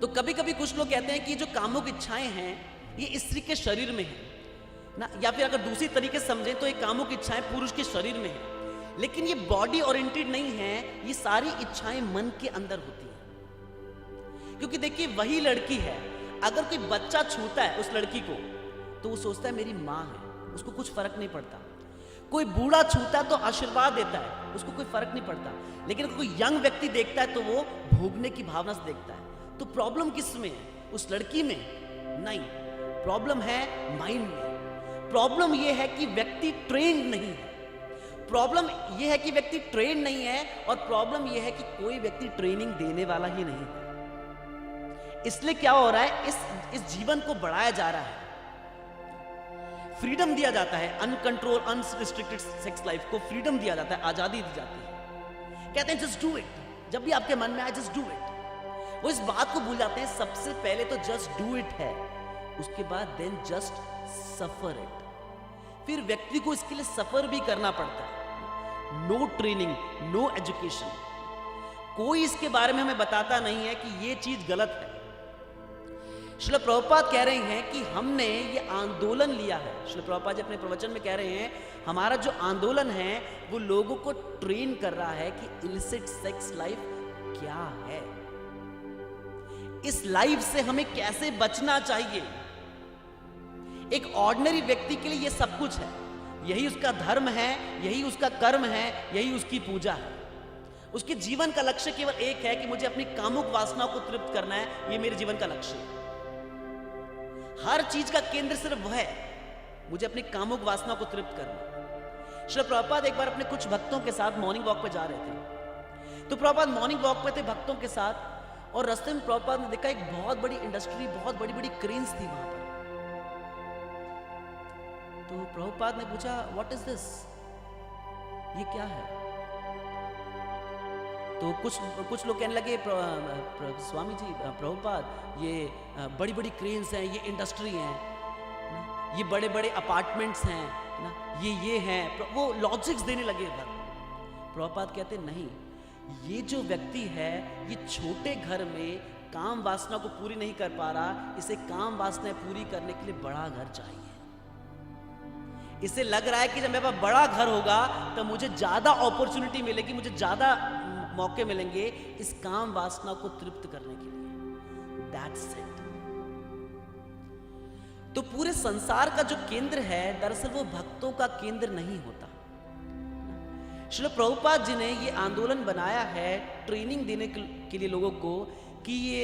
तो कभी कभी कुछ लोग कहते हैं कि जो कामुक इच्छाएं हैं ये स्त्री के शरीर में है ना, या फिर अगर दूसरी तरीके से समझें तो ये कामुक इच्छाएं पुरुष के शरीर में है, लेकिन ये बॉडी ओरिएंटेड नहीं है। ये सारी इच्छाएं मन के अंदर होती हैं। क्योंकि देखिए वही लड़की है, अगर कोई बच्चा छूता है उस लड़की को तो वो सोचता है मेरी माँ है, उसको कुछ फर्क नहीं पड़ता। कोई बूढ़ा छूता है तो आशीर्वाद देता है, उसको कोई फर्क नहीं पड़ता। लेकिन अगर कोई यंग व्यक्ति देखता है तो वो भोगने की भावना से देखता है। तो प्रॉब्लम किस में है? उस लड़की में नहीं, प्रॉब्लम है माइंड में। प्रॉब्लम यह है कि व्यक्ति ट्रेंड नहीं है। प्रॉब्लम यह है कि व्यक्ति ट्रेन नहीं है, और प्रॉब्लम यह है कि कोई व्यक्ति ट्रेनिंग देने वाला ही नहीं है। इसलिए क्या हो रहा है, इस जीवन को बढ़ाया जा रहा है, फ्रीडम दिया जाता है, अनकंट्रोल अनरिस्ट्रिक्टेड सेक्स लाइफ को फ्रीडम दिया जाता है, आजादी दी जाती है। कहते हैं जस्ट डू इट, जब भी आपके मन में आए जस्ट डू इट। वो इस बात को भूल जाते हैं, सबसे पहले तो जस्ट डू इट है, उसके बाद देन जस्ट सफर इट। फिर व्यक्ति को इसके लिए सफर भी करना पड़ता है। नो ट्रेनिंग, नो एजुकेशन, कोई इसके बारे में हमें बताता नहीं है कि ये चीज गलत है। श्रील प्रभुपाद कह रहे हैं कि हमने ये आंदोलन लिया है। श्रील प्रभुपाद जी अपने प्रवचन में कह रहे हैं हमारा जो आंदोलन है वो लोगों को ट्रेन कर रहा है कि इलिसिट सेक्स लाइफ क्या है, इस लाइफ से हमें कैसे बचना चाहिए। एक ऑर्डिनरी व्यक्ति के लिए ये सब कुछ है, यही उसका धर्म है, यही उसका कर्म है, यही उसकी पूजा है। उसके जीवन का लक्ष्य केवल एक है कि मुझे अपनी कामुक वासनाओं को तृप्त करना है, ये मेरे जीवन का लक्ष्य है। हर चीज का केंद्र सिर्फ वह है, मुझे अपनी कामुक वासना को तृप्त करना। श्री प्रभुपाद एक बार अपने कुछ भक्तों के साथ मॉर्निंग वॉक पे जा रहे थे। तो प्रभुपाद मॉर्निंग वॉक पे थे भक्तों के साथ, और रास्ते में प्रभुपाद ने देखा एक बहुत बड़ी इंडस्ट्री, बहुत बड़ी बड़ी क्रेन्स थी वहां पर। तो प्रभुपाद ने पूछा व्हाट इज दिस, ये क्या है? तो कुछ लोग कहने लगे स्वामी जी प्रभुपाद ये बड़ी बड़ी क्रेन्स हैं, ये इंडस्ट्री हैं, ये बड़े बड़े अपार्टमेंट्स हैं ना, ये हैं। वो लॉजिक्स देने लगे। प्रभुपाद कहते नहीं, ये जो व्यक्ति है ये छोटे घर में काम वासना को पूरी नहीं कर पा रहा, इसे काम वासना पूरी करने के लिए बड़ा घर चाहिए। इसे लग रहा है कि जब मेरे पास बड़ा घर होगा तो मुझे ज्यादा अपॉर्चुनिटी मिलेगी, मुझे ज्यादा मौके मिलेंगे इस काम वासना को तृप्त करने के लिए। That's it। तो पूरे संसार का जो केंद्र है दरअसल वो भक्तों का केंद्र नहीं होता। श्रील प्रभुपाद जी ने ये आंदोलन बनाया है ट्रेनिंग देने के लिए लोगों को कि ये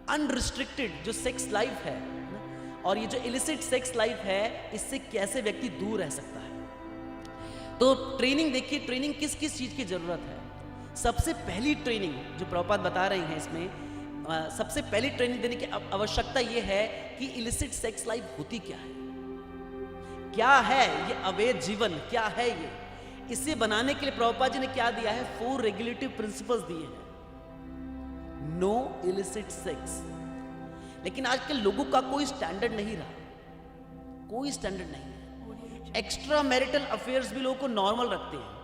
अनरिस्ट्रिक्टेड जो सेक्स लाइफ है और ये जो इलिसिट सेक्स लाइफ है इससे कैसे व्यक्ति दूर रह सकता है। तो ट्रेनिंग देखिए, ट्रेनिंग किस किस चीज की जरूरत है। सबसे पहली ट्रेनिंग जो प्रभुपाद बता रहे हैं इसमें, सबसे पहली ट्रेनिंग देने की आवश्यकता यह है कि इलिसिट सेक्स लाइफ होती क्या है, क्या है ये अवैध जीवन, क्या है ये। इसे बनाने के लिए प्रभुपाद जी ने क्या दिया है, 4 रेगुलेटिव प्रिंसिपल्स दिए हैं। No illicit sex. लेकिन आजकल लोगों का कोई स्टैंडर्ड नहीं रहा, कोई स्टैंडर्ड नहीं है। एक्स्ट्रा मैरिटल अफेयर्स भी लोगों को नॉर्मल रखते हैं।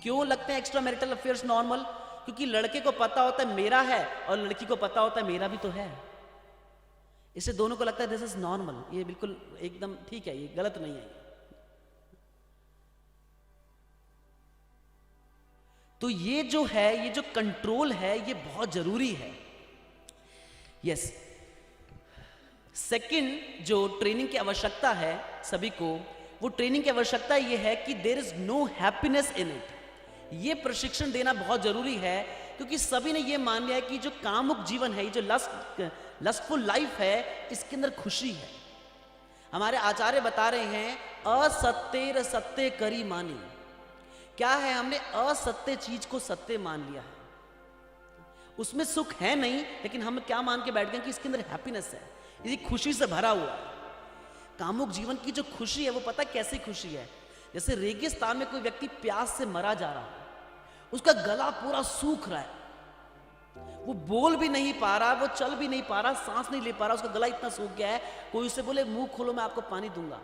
क्यों लगते हैं एक्स्ट्रा मैरिटल अफेयर्स नॉर्मल? क्योंकि लड़के को पता होता है मेरा है और लड़की को पता होता है मेरा भी तो है, इससे दोनों को लगता है दिस इज नॉर्मल, ये बिल्कुल एकदम ठीक है, ये गलत नहीं है। तो ये जो है, ये जो कंट्रोल है ये बहुत जरूरी है। यस। सेकंड जो ट्रेनिंग की आवश्यकता है सभी को, वो ट्रेनिंग की आवश्यकता ये है कि there is no happiness in it. ये प्रशिक्षण देना बहुत जरूरी है क्योंकि सभी ने ये मान लिया है कि जो कामुक जीवन है, ये जो लस्टफुल लाइफ है, इसके अंदर खुशी है। हमारे आचार्य बता रहे हैं असत्य सत्य करी मानी। क्या है, हमने असत्य चीज को सत्य मान लिया है, उसमें सुख है नहीं, लेकिन हम क्या मान के बैठ गए कि इसके अंदर हैप्पीनेस है, ये खुशी से भरा हुआ है। कामुक जीवन की जो खुशी है वो पता कैसी खुशी है, जैसे रेगिस्तान में कोई व्यक्ति प्यास से मरा जा रहा है, उसका गला पूरा सूख रहा है, वो बोल भी नहीं पा रहा, वो चल भी नहीं पा रहा, सांस नहीं ले पा रहा, उसका गला इतना सूख गया है। कोई उससे बोले मुंह खोलो मैं आपको पानी दूंगा,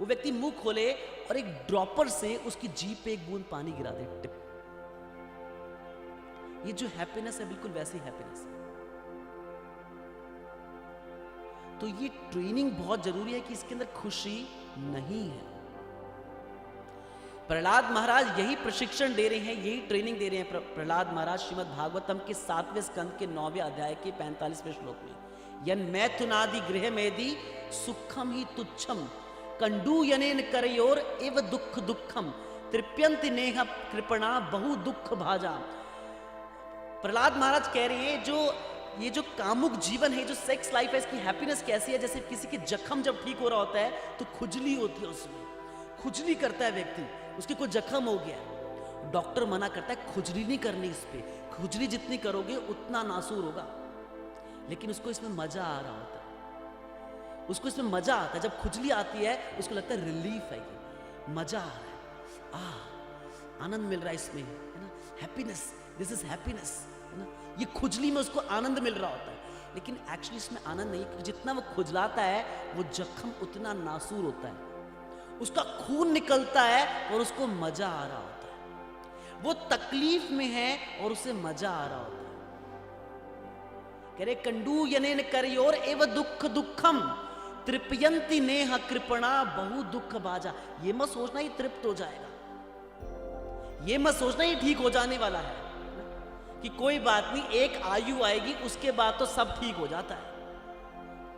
वो व्यक्ति मुंह खोले और एक ड्रॉपर से उसकी जीभ पे एक बूंद पानी गिरा दे, टिप। ये जो हैप्पीनेस है बिल्कुल वैसी हैप्पीनेस है। तो ये ट्रेनिंग बहुत जरूरी है कि इसके अंदर खुशी नहीं है। प्रहलाद महाराज यही प्रशिक्षण दे रहे हैं, यही ट्रेनिंग दे रहे हैं प्रहलाद महाराज श्रीमद् भागवतम के 7वें स्कंद के 9वें अध्याय के 45वें श्लोक में। यन मैथुनादि गृह मेदि सुखम ही तुच्छम कंडू यनेन करयोर एव दुख दुखम तृप्यंति नेह कृपणा बहु दुख भाजा। प्रहलाद महाराज कह रहे हैं ये जो कामुक जीवन है, जो सेक्स लाइफ है, इसकी हैप्पीनेस कैसी है, जैसे किसी के जख्म जब ठीक हो रहा होता है तो खुजली होती है, उसमें खुजली करता है व्यक्ति, उसके कोई जख्म हो गया, डॉक्टर मना करता है खुजली नहीं करनी, इस पे खुजली जितनी करोगे उतना नासूर होगा। लेकिन उसको इसमें मजा आ रहा होता है, उसको इसमें मजा आता है। जब खुजली आती है उसको लगता है रिलीफ है, ये मजा आ रहा है, आनंद मिल रहा है इसमें, है ना, हैप्पीनेस, दिस इज हैप्पीनेस, है ना। ये खुजली में उसको आनंद मिल रहा होता है, लेकिन एक्चुअली इसमें आनंद नहीं। जितना वो खुजलाता है वो जख्म उतना नासूर होता है, उसका खून निकलता है और उसको मजा आ रहा होता है। वो तकलीफ में है और उसे मजा आ रहा होता है। कह रहे कंडू यनेन करयोर एव दुख दुखम तृप्यंती नेह कृपणा बहु दुख बाजा। ये मत सोचना ये तृप्त हो जाएगा, ये मत सोचना ये ठीक हो जाने वाला है, कि कोई बात नहीं, एक आयु आएगी उसके बाद तो सब ठीक हो जाता है।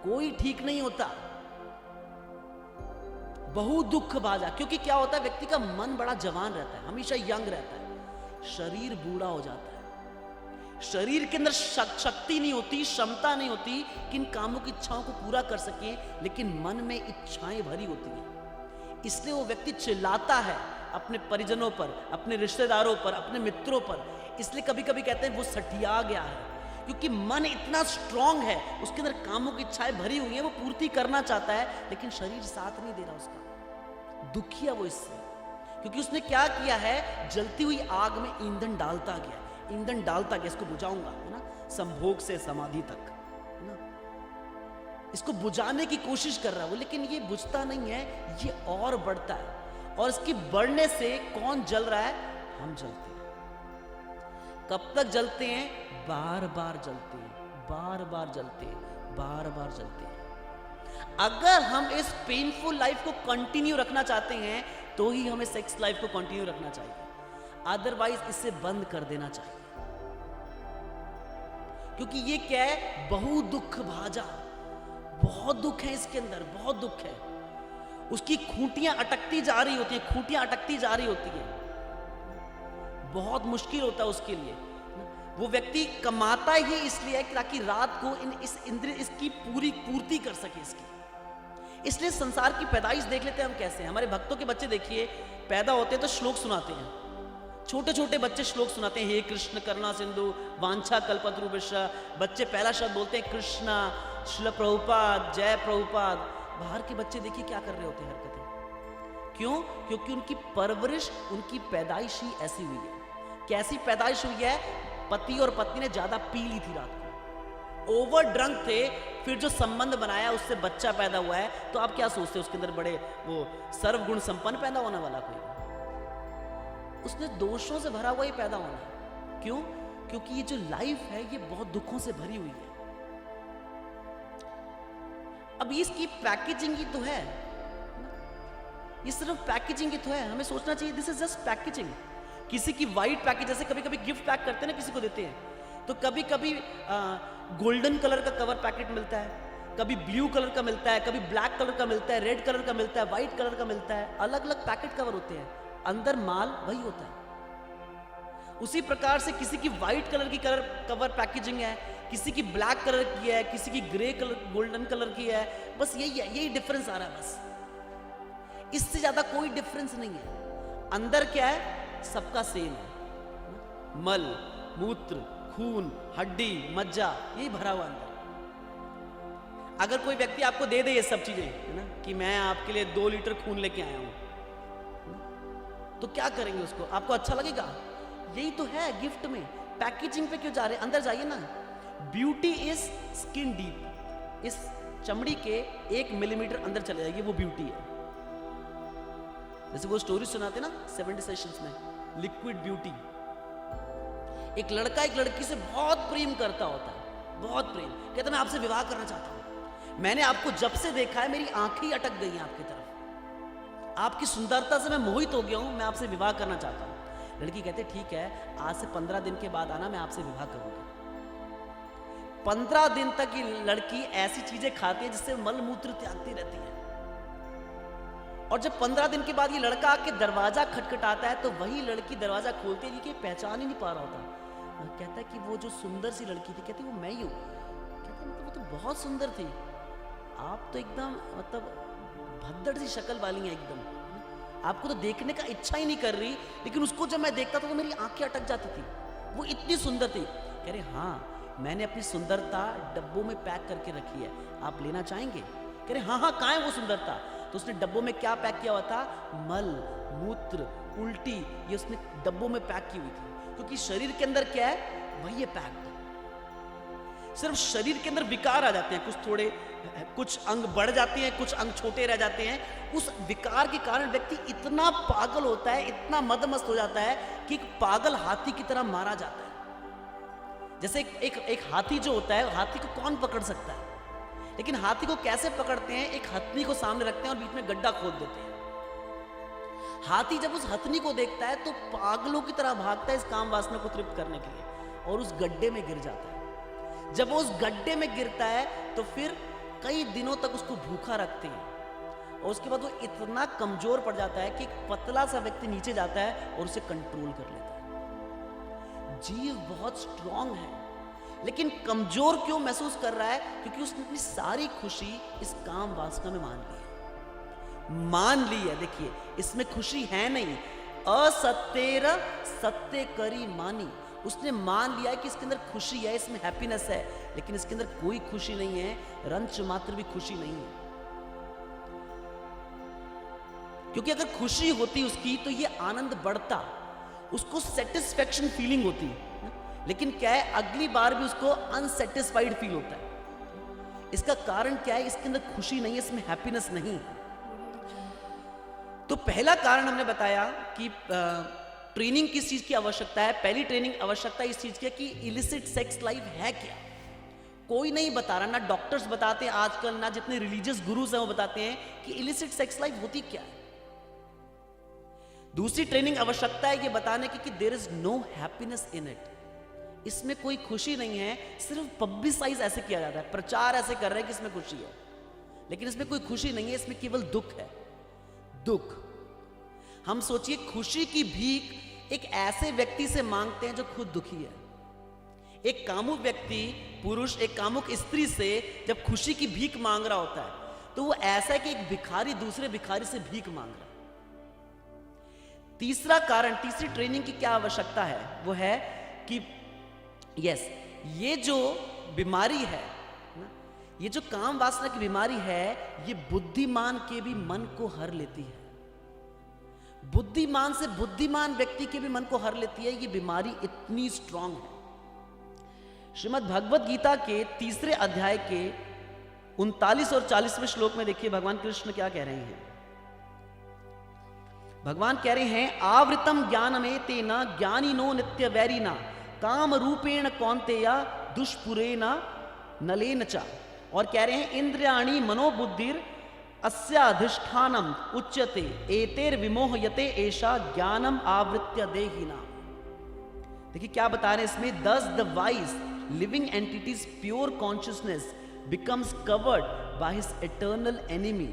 कोई ठीक नहीं होता, बहु दुख बाजा। क्योंकि क्या होता है, व्यक्ति का मन बड़ा जवान रहता है, हमेशा यंग रहता है, शरीर बूढ़ा हो जाता है, शरीर के अंदर शक्ति नहीं होती, क्षमता नहीं होती कि इन कामों की इच्छाओं को पूरा कर सके, लेकिन मन में इच्छाएं भरी होती हैं। इसलिए वो व्यक्ति चिल्लाता है अपने परिजनों पर, अपने रिश्तेदारों पर, अपने मित्रों पर। इसलिए कभी कभी कहते हैं वो सठिया गया है, क्योंकि मन इतना स्ट्रांग है, उसके अंदर कामों की इच्छाएं भरी हुई है, वो पूर्ति करना चाहता है, लेकिन शरीर साथ नहीं दे रहा उसका। दुखी है वो इससे, क्योंकि उसने क्या किया है, जलती हुई आग में ईंधन डालता गया, ईंधन डालता गया, इसको बुझाऊंगा, है ना, संभोग से समाधि तक, है ना, इसको बुझाने की कोशिश कर रहा है वो, लेकिन ये बुझता नहीं है, ये और बढ़ता है। और इसकी बढ़ने से कौन जल रहा है, हम जलते हैं। कब तक जलते हैं, बार बार जलते हैं, बार बार जलते हैं, बार बार जलते हैं। अगर हम इस पेनफुल लाइफ को कंटिन्यू रखना चाहते हैं तो ही हमें सेक्स लाइफ को कंटिन्यू रखना चाहिए, अदरवाइज इसे बंद कर देना चाहिए। क्योंकि ये क्या है, बहु दुख भाजा, बहुत दुख है इसके अंदर, बहुत दुख है। उसकी खूंटियां अटकती जा रही होती हैं, खूंटियां अटकती जा रही होती हैं, बहुत मुश्किल होता है उसके लिए। वो व्यक्ति कमाता ही इसलिए है ताकि रात को इसकी पूरी पूर्ति कर सके इसकी। इसलिए संसार की पैदाइश देख लेते हैं हम कैसे हैं। हमारे भक्तों के बच्चे देखिए, पैदा होते हैं तो श्लोक सुनाते हैं, छोटे छोटे बच्चे श्लोक सुनाते हैं, हे कृष्ण करुणा सिंधु वांछा कल्पतरुभ्यश्च। बच्चे पहला शब्द बोलते हैं कृष्णा, श्रील प्रभुपाद, जय प्रभुपाद। बाहर के बच्चे देखिए क्या कर रहे होते हैं हरकतें, क्यों? क्योंकि उनकी परवरिश, उनकी पैदाइश ही ऐसी हुई है। कैसी पैदाइश हुई है, पति और पत्नी ने ज्यादा पी ली थी रात को, ओवर ड्रंक थे, फिर जो संबंध बनाया उससे बच्चा पैदा हुआ है। तो आप क्या सोचते हैं, उसके अंदर बड़े वो सर्वगुण संपन्न पैदा होने वाला कोई? उसने दोषों से भरा हुआ ही पैदा होना है। क्यों? क्योंकि ये जो लाइफ है ये बहुत दुखों से भरी हुई है। अब इसकी पैकेजिंग ही तो है, ये सिर्फ पैकेजिंग ही तो है। हमें सोचना चाहिए दिस इज जस्ट पैकेजिंग। किसी की वाइट पैकेज, जैसे कभी कभी गिफ्ट पैक करते हैं ना, किसी को देते हैं, तो कभी कभी गोल्डन कलर का कवर पैकेट मिलता है, कभी ब्लू कलर का मिलता है, कभी ब्लैक कलर का मिलता है, रेड कलर का मिलता है, व्हाइट कलर का मिलता है। अलग अलग पैकेट कवर होते हैं, अंदर माल वही होता है। उसी प्रकार से किसी की व्हाइट कलर की कवर पैकेजिंग है, किसी की ब्लैक कलर की है, किसी की ग्रे कलर गोल्डन कलर की है। बस यही है, यही डिफरेंस आ रहा है, बस इससे ज्यादा कोई डिफरेंस नहीं है। अंदर क्या है, सबका सेम है, मल मूत्र खून हड्डी मज्जा, यही भरा हुआ अंदर। अगर कोई व्यक्ति आपको दे दे ये सब चीजें, है ना, कि मैं आपके लिए 2 लीटर खून लेके आया हूं, तो क्या करेंगे उसको? आपको अच्छा लगेगा? यही तो है गिफ्ट में। पैकेजिंग पे क्यों जा रहे हैं? अंदर जाइए ना। ब्यूटी इज स्किन डीप, इस चमड़ी के 1 मिलीमीटर अंदर चले जाएगी, वो ब्यूटी है। जैसे वो स्टोरी सुनाते ना 70 सेशंस में, लिक्विड ब्यूटी। एक लड़का एक लड़की से बहुत प्रेम करता होता है, बहुत प्रेम, कहता मैं आपसे विवाह करना चाहता हूं, मैंने आपको जब से देखा है मेरी आंखें ही अटक गई हैं आपकी तरफ, आपकी सुंदरता से मैं मोहित हो गया हूं, मैं आपसे विवाह करना चाहता हूं। लड़की कहते ठीक है, आज से 15 दिन के बाद आना, मैं आपसे विवाह करूंगी। 15 दिन तक ये लड़की ऐसी चीजें खाती है जिससे मल मूत्र त्यागती रहती है। और जब 15 दिन के बाद ये लड़का आके दरवाजा खटखटाता है तो वही लड़की दरवाजा खोलती है, कि पहचान ही नहीं पा रहा होता। कहता है कि वो जो सुंदर सी लड़की थी, कहती वो मैं ही हूँ। कहता मतलब वो तो बहुत सुंदर थी, आप तो एकदम मतलब भद्दड़ सी शक्ल वाली हैं एकदम, आपको तो देखने का इच्छा ही नहीं कर रही, लेकिन उसको जब मैं देखता था तो मेरी आंखें अटक जाती थी, वो इतनी सुंदर थी। कह रहे हाँ, मैंने अपनी सुंदरता डब्बों में पैक करके रखी है, आप लेना चाहेंगे? कह रहे हाँ हाँ, कहाँ है वो सुंदरता? तो उसने डब्बों में क्या पैक किया हुआ था? मल, मूत्र, उल्टी, ये उसने डब्बों में पैक की हुई थी। क्योंकि शरीर के अंदर क्या है, वही है पैक्ड। सिर्फ शरीर के अंदर विकार आ जाते हैं, कुछ अंग बढ़ जाते हैं, कुछ अंग छोटे रह जाते हैं। उस विकार के कारण व्यक्ति इतना पागल होता है, इतना मदमस्त हो जाता है कि एक पागल हाथी की तरह मारा जाता है। जैसे एक हाथी जो होता है, हाथी को कौन पकड़ सकता है? लेकिन हाथी को कैसे पकड़ते हैं? एक हथनी को सामने रखते हैं और बीच में गड्ढा खोद देते हैं। हाथी जब उस हथनी को देखता है तो पागलों की तरह भागता है इस काम वासना को तृप्त करने के लिए, और उस गड्ढे में गिर जाता है। जब वो उस गड्ढे में गिरता है तो फिर कई दिनों तक उसको भूखा रखते हैं, और उसके बाद वो इतना कमजोर पड़ जाता है कि एक पतला सा व्यक्ति नीचे जाता है और उसे कंट्रोल कर लेता है। जीव बहुत स्ट्रांग है, लेकिन कमजोर क्यों महसूस कर रहा है? क्योंकि उसने अपनी सारी खुशी इस काम वासना में मान ली है। देखिए, इसमें खुशी है नहीं। असत्येर सत्य करी मानी, उसने मान लिया है कि इसके अंदर खुशी है, इसमें हैप्पीनेस है, लेकिन इसके अंदर कोई खुशी नहीं है, रंच मात्र भी खुशी नहीं है। क्योंकि अगर खुशी होती उसकी तो ये आनंद बढ़ता, उसको सेटिस्फैक्शन फीलिंग होती, लेकिन क्या है, अगली बार भी उसको अनसेटिस्फाइड फील होता है। इसका कारण क्या है? इसके अंदर खुशी नहीं है, इसमें हैप्पीनेस नहीं। तो पहला कारण हमने बताया कि ट्रेनिंग किस चीज की आवश्यकता है। पहली ट्रेनिंग आवश्यकता इस चीज की है कि इलिसिट सेक्स लाइफ है क्या। कोई नहीं बता रहा, ना डॉक्टर्स बताते हैं आजकल, ना जितने रिलीजियस गुरुज हैं वो बताते हैं कि इलिसिट सेक्स लाइफ होती क्या है। दूसरी ट्रेनिंग आवश्यकता है ये बताने की कि there is no happiness in it, इसमें कोई खुशी नहीं है, सिर्फ पब्लिसाइज ऐसे किया जाता है, प्रचार ऐसे कर रहे हैं कि इसमें खुशी है, लेकिन इसमें कोई खुशी नहीं है, इसमें केवल दुख है। दुख, हम सोचिए, खुशी की भीख एक ऐसे व्यक्ति से मांगते हैं जो खुद दुखी है। एक कामुक व्यक्ति, पुरुष एक कामुक स्त्री से जब खुशी की भीख मांग रहा होता है तो वो ऐसा है कि एक भिखारी दूसरे भिखारी से भीख मांग रहा है। तीसरा कारण, तीसरी ट्रेनिंग की क्या आवश्यकता है, वो है कि यस, ये जो बीमारी है ना, ये जो काम वासना की बीमारी है, ये बुद्धिमान के भी मन को हर लेती है। बुद्धिमान से बुद्धिमान व्यक्ति के भी मन को हर लेती है। ये बीमारी इतनी स्ट्रांग है। श्रीमद् भगवत गीता के 3 अध्याय के 39 और 40वें श्लोक में देखिए भगवान कृष्ण क्या कह रहे हैं। भगवान कह रहे हैं, आवृतम ज्ञानमे तेना ज्ञानिनो नित्य वैरिना काम रूपेण कौन्तेया दुष्पुरेण नलेन च। और कह रहे हैं, इंद्रियाणि मनोबुद्धिर अस्याधिष्ठानम उच्यते एतेर विमोहयते एषा ज्ञानम आवृत्य देहिना। देखिए क्या बता रहे हैं इसमें, thus the wise living entities pure consciousness becomes covered by his eternal enemy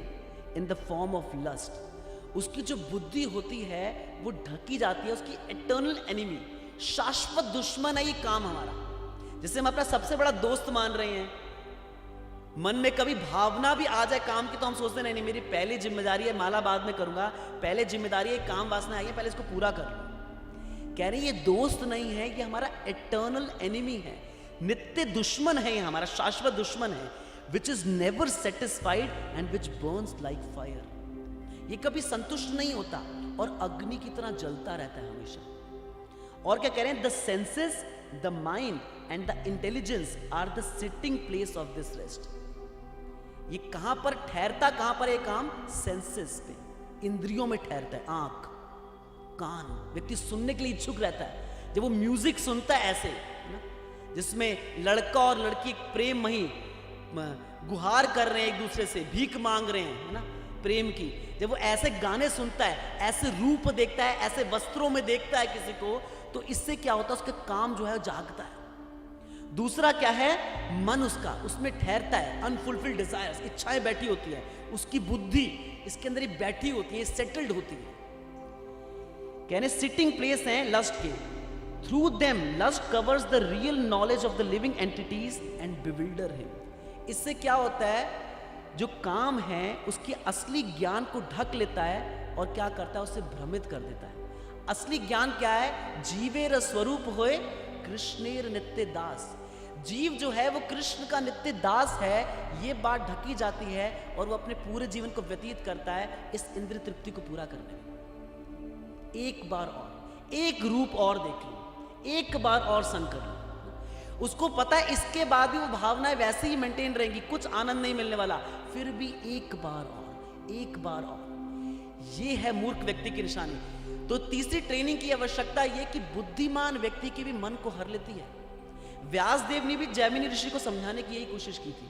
in the form of lust. उसकी जो बुद्धि होती है वो ढकी जाती है, उसकी इटर्नल एनिमी, शाश्वत दुश्मन है ये काम हमारा। जैसे हम अपना सबसे बड़ा दोस्त मान रहे हैं, मन में कभी भावना भी आ जाए काम की तो हम सोचते नहीं, मेरी पहली जिम्मेदारी है, माला बाद में करूंगा, पहले जिम्मेदारी है, काम वासना आई है, पहले इसको पूरा कर लो। कह रहे ये दोस्त नहीं है, ये हमारा इटर्नल एनिमी है, नित्य दुश्मन है, ये हमारा शाश्वत दुश्मन है, which is never satisfied and which Burns like fire. ये कभी संतुष्ट नहीं होता और अग्नि की तरह जलता रहता है हमेशा। और क्या कह रहे हैं, the senses, the mind and the intelligence are the sitting place of this rest. ये कहां पर ठहरता, कहां पर ये काम, सेंसेस पे, इंद्रियों में ठहरता है। आंख, कान, व्यक्ति सुनने के लिए इच्छुक रहता है। जब वो म्यूजिक सुनता है ऐसे ना, जिसमें लड़का और लड़की प्रेममयी गुहार कर रहे हैं एक दूसरे से, भीख मांग रहे हैं, है ना, प्रेम की, जब वो ऐसे गाने सुनता है, ऐसे रूप देखता है, ऐसे वस्त्रों में देखता है किसी को, तो इससे क्या होता है, उसका काम जो है जागता है। दूसरा क्या है, मन उसका उसमें ठहरता है, अनफुलफिल्ड डिजायर्स, इच्छाएं बैठी होती है, उसकी बुद्धि इसके अंदर ही बैठी होती है, सेटल्ड होती है। कहने सिटिंग प्लेस है लस्ट के। Through them lust covers the real knowledge of the living entities and bewilder him. इससे क्या होता है, जो काम है उसके असली ज्ञान को ढक लेता है और क्या करता है, उसे भ्रमित कर देता है। असली ज्ञान क्या है, जीवेर स्वरूप होए कृष्णेर नित्य दास। जीव जो है वो कृष्ण का नित्य दास है, ये बात ढकी जाती है और वो अपने पूरे जीवन को व्यतीत करता है इस इंद्रिय तृप्ति को पूरा करने में। एक बार और एक रूप और देख लो, एक बार और संग कर लो। उसको पता है इसके बाद भी वो भावनाएं वैसे ही मेंटेन रहेंगी, कुछ आनंद नहीं मिलने वाला, फिर भी एक बार और, एक बार और। ये है मूर्ख व्यक्ति की निशानी। तो तीसरी ट्रेनिंग की आवश्यकता यह कि बुद्धिमान व्यक्ति के भी मन को हर लेती है। व्यासदेव ने भी जैमिनी ऋषि को समझाने की यही कोशिश की थी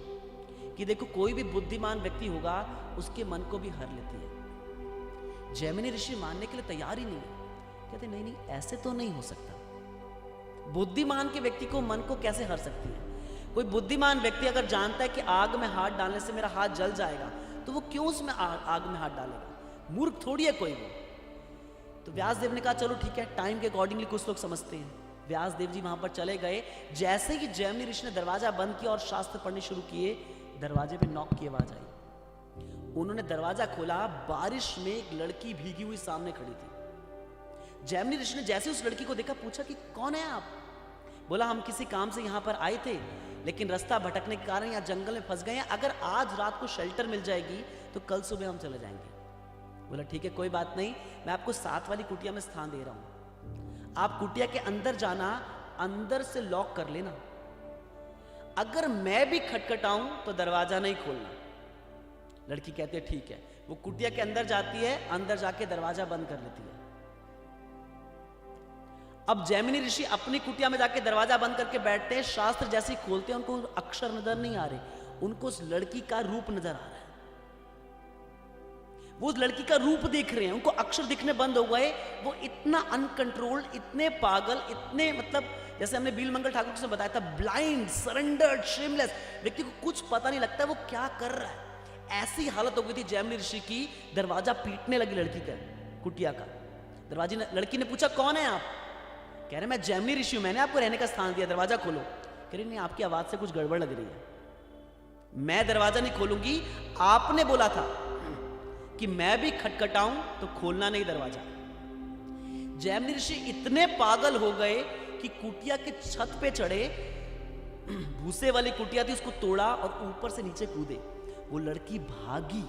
कि देखो कोई भी बुद्धिमान व्यक्ति होगा उसके मन को भी हर लेती है। जैमिनी ऋषि मानने के लिए तैयार ही नहीं है, कहते नहीं नहीं ऐसे तो नहीं हो सकता। बुद्धिमान के व्यक्ति को मन को कैसे हर सकती है? कोई बुद्धिमान व्यक्ति अगर जानता है कि आग में हाथ डालने से मेरा हाथ जल जाएगा तो वो क्यों उसमें आग में हाथ डालेगा? मूर्ख थोड़ी है कोई वो। तो व्यासदेव ने कहा चलो ठीक है, टाइम के अकॉर्डिंगली कुछ लोग समझते हैं। व्यासदेव जी वहां पर चले गए। जैसे ही जैमिनी ऋषि ने दरवाजा बंद किया और शास्त्र पढ़ने शुरू किए, दरवाजे पे नॉक की आवाज आई। उन्होंने दरवाजा खोला, बारिश में एक लड़की भीगी हुई सामने खड़ी थी। जैमिनी ऋषि ने जैसे उस लड़की को देखा, पूछा कि कौन है आप? बोला हम किसी काम से यहां पर आए थे, लेकिन रास्ता भटकने के कारण यहाँ जंगल में फंस गए हैं। अगर आज रात को शेल्टर मिल जाएगी तो कल सुबह हम चले जाएंगे। बोला ठीक है कोई बात नहीं, मैं आपको साथ वाली कुटिया में स्थान दे रहा हूं। आप कुटिया के अंदर जाना, अंदर से लॉक कर लेना। अगर मैं भी खटखटाऊं तो दरवाजा नहीं खोलना। लड़की कहती है ठीक है। वो कुटिया के अंदर जाती है, अंदर जाके दरवाजा बंद कर लेती है। अब जैमिनी ऋषि अपनी कुटिया में जाके दरवाजा बंद करके बैठते हैं। शास्त्र जैसे ही खोलते हैं, उनको अक्षर नजर नहीं आ रहे, उनको उस लड़की का रूप नजर आ रहा है। वो उस लड़की का रूप देख रहे हैं, उनको अक्षर दिखने बंद हो गए। वो इतना अनकंट्रोल्ड, इतने पागल, इतने मतलब जैसे हमने बील मंगल ठाकुर से बताया था, ब्लाइंड, सरेंडर्ड, शेमलेस, व्यक्ति को कुछ पता नहीं लगता वो क्या कर रहा है। ऐसी हालत हो गई थी जैमिनी ऋषि की। दरवाजा पीटने लगी लड़की का, कुटिया का। लड़की ने पूछा कौन है आप? कह रहे मैं जैमिनी ऋषि हूं, मैंने आपको रहने का स्थान दिया, दरवाजा खोलो। कह रही नहीं, आपकी आवाज से कुछ गड़बड़ लग रही है, मैं दरवाजा नहीं खोलूंगी। आपने बोला था कि मैं भी खटखटाऊं तो खोलना नहीं दरवाजा। जैमिनी ऋषि इतने पागल हो गए कि कुटिया के छत पे चढ़े, भूसे वाली कुटिया थी, उसको तोड़ा और ऊपर से नीचे कूदे। वो लड़की भागी।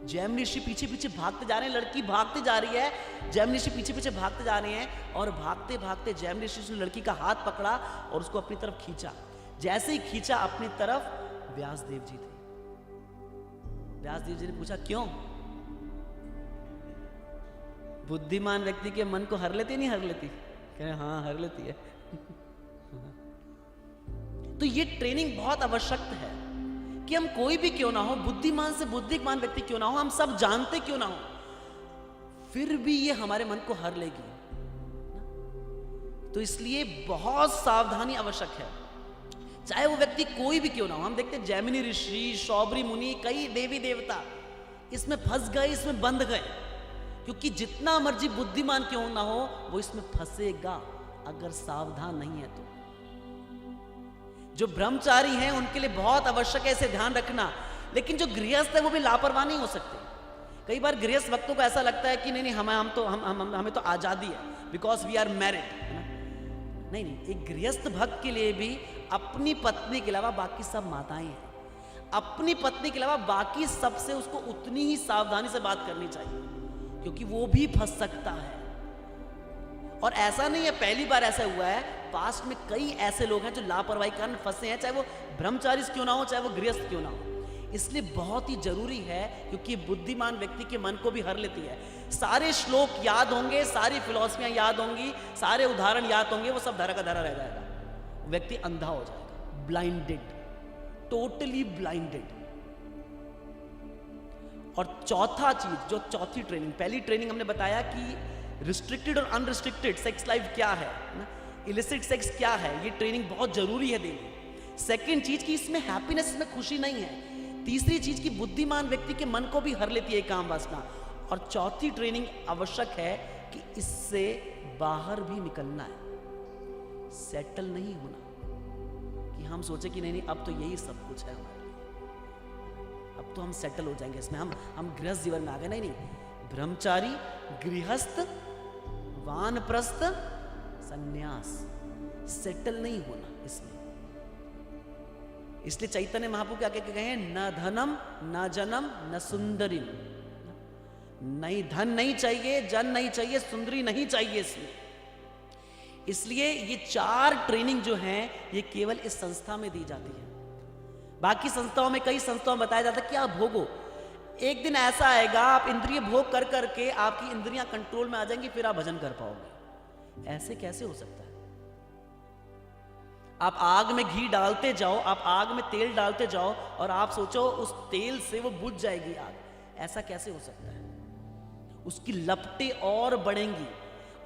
जैमिनी ऋषि पीछे पीछे भागते जा रहे हैं, लड़की भागती जा रही है, जैमिनी ऋषि पीछे पीछे भागते जा रहे हैं। और भागते भागते जैमिनी ऋषि ने लड़की का हाथ पकड़ा और उसको अपनी तरफ खींचा। जैसे ही खींचा अपनी तरफ, व्यासदेव जी थे। व्यासदेव जी ने पूछा क्यों? बुद्धिमान व्यक्ति के मन को हर लेती नहीं हर लेती? कह रहे हाँ हर लेती है। तो ये ट्रेनिंग बहुत आवश्यक है कि हम कोई भी क्यों ना हो, बुद्धिमान से बुद्धिमान व्यक्ति क्यों ना हो, हम सब जानते क्यों ना हो, फिर भी ये हमारे मन को हर लेगी। तो इसलिए बहुत सावधानी आवश्यक है, चाहे वो व्यक्ति कोई भी क्यों ना हो। हम देखते हैं जैमिनी ऋषि, शौबरी मुनि, कई देवी देवता इसमें फंस गए, इसमें बंध गए, क्योंकि जितना मर्जी बुद्धिमान क्यों ना हो वो इसमें फंसेगा अगर सावधान नहीं है तो। जो ब्रह्मचारी हैं उनके लिए बहुत आवश्यक है इसे ध्यान रखना, लेकिन जो गृहस्थ है वो भी लापरवाह नहीं हो सकते। कई बार गृहस्थ भक्तों को ऐसा लगता है कि नहीं नहीं हमें तो आजादी है बिकॉज वी आर मैरिड, है ना? नहीं नहीं, एक गृहस्थ भक्त के लिए भी अपनी पत्नी के अलावा बाकी सब माताएं हैं। अपनी पत्नी के अलावा बाकी सबसे उसको उतनी ही सावधानी से बात करनी चाहिए, क्योंकि वो भी फंस सकता है। और ऐसा नहीं है पहली बार ऐसा हुआ है, पास्ट में कई ऐसे लोग हैं जो लापरवाही के कारण फंसे हैं, चाहे वो ब्रह्मचारी क्यों ना हो, चाहे वो गृहस्थ क्यों ना हो। इसलिए बहुत ही जरूरी है, क्योंकि बुद्धिमान व्यक्ति के मन को भी हर लेती है। सारे श्लोक याद होंगे, सारी फिलॉसफियां याद होंगी, सारे उदाहरण याद होंगे, वो सब धरा का धरा रह जाएगा, व्यक्ति अंधा हो जाएगा, ब्लाइंडेड, टोटली ब्लाइंडेड। और चौथा चीज, जो चौथी ट्रेनिंग, पहली ट्रेनिंग हमने बताया कि रिस्ट्रिक्टेड और अनरिस्ट्रिक्टेड सेक्स लाइफ क्या है ना, इलिसिट सेक्स क्या है, ये ट्रेनिंग बहुत जरूरी है देनी। सेकंड चीज की इसमें हैप्पीनेस, इसमें खुशी नहीं है। तीसरी चीज की बुद्धिमान व्यक्ति के मन को भी हर लेती है काम वासना। और चौथी ट्रेनिंग आवश्यक है कि इससे बाहर भी निकलना है, सेटल नहीं होना कि हम सोचे कि नहीं नहीं अब तो यही सब कुछ है हमारे लिए, अब तो हम सेटल हो जाएंगे इसमें, हम गृहस्थ जीवन में आ गए। नहीं नहीं, ब्रह्मचारी, गृहस्थ, वानप्रस्थ, सन्यास, सेटल नहीं होना इसमें। इसलिए चैतन्य महाप्रभु क्या कह के गए हैं, न धनम न जनम न सुंदरी, नहीं धन नहीं चाहिए, जन नहीं चाहिए, सुंदरी नहीं चाहिए इसमें। इसलिए ये 4 ट्रेनिंग जो हैं ये केवल इस संस्था में दी जाती है। बाकी संस्थाओं में, कई संस्थाओं में बताया जाता है कि आप भोगो, एक दिन ऐसा आएगा आप इंद्रिय भोग कर करके आपकी इंद्रियां कंट्रोल में आ जाएंगी, फिर आप भजन कर पाओगे। ऐसे कैसे हो सकता है? आप आग में घी डालते जाओ, आप आग में तेल डालते जाओ और आप सोचो उस तेल से वो बुझ जाएगी आग, ऐसा कैसे हो सकता है? उसकी लपटें और बढ़ेंगी,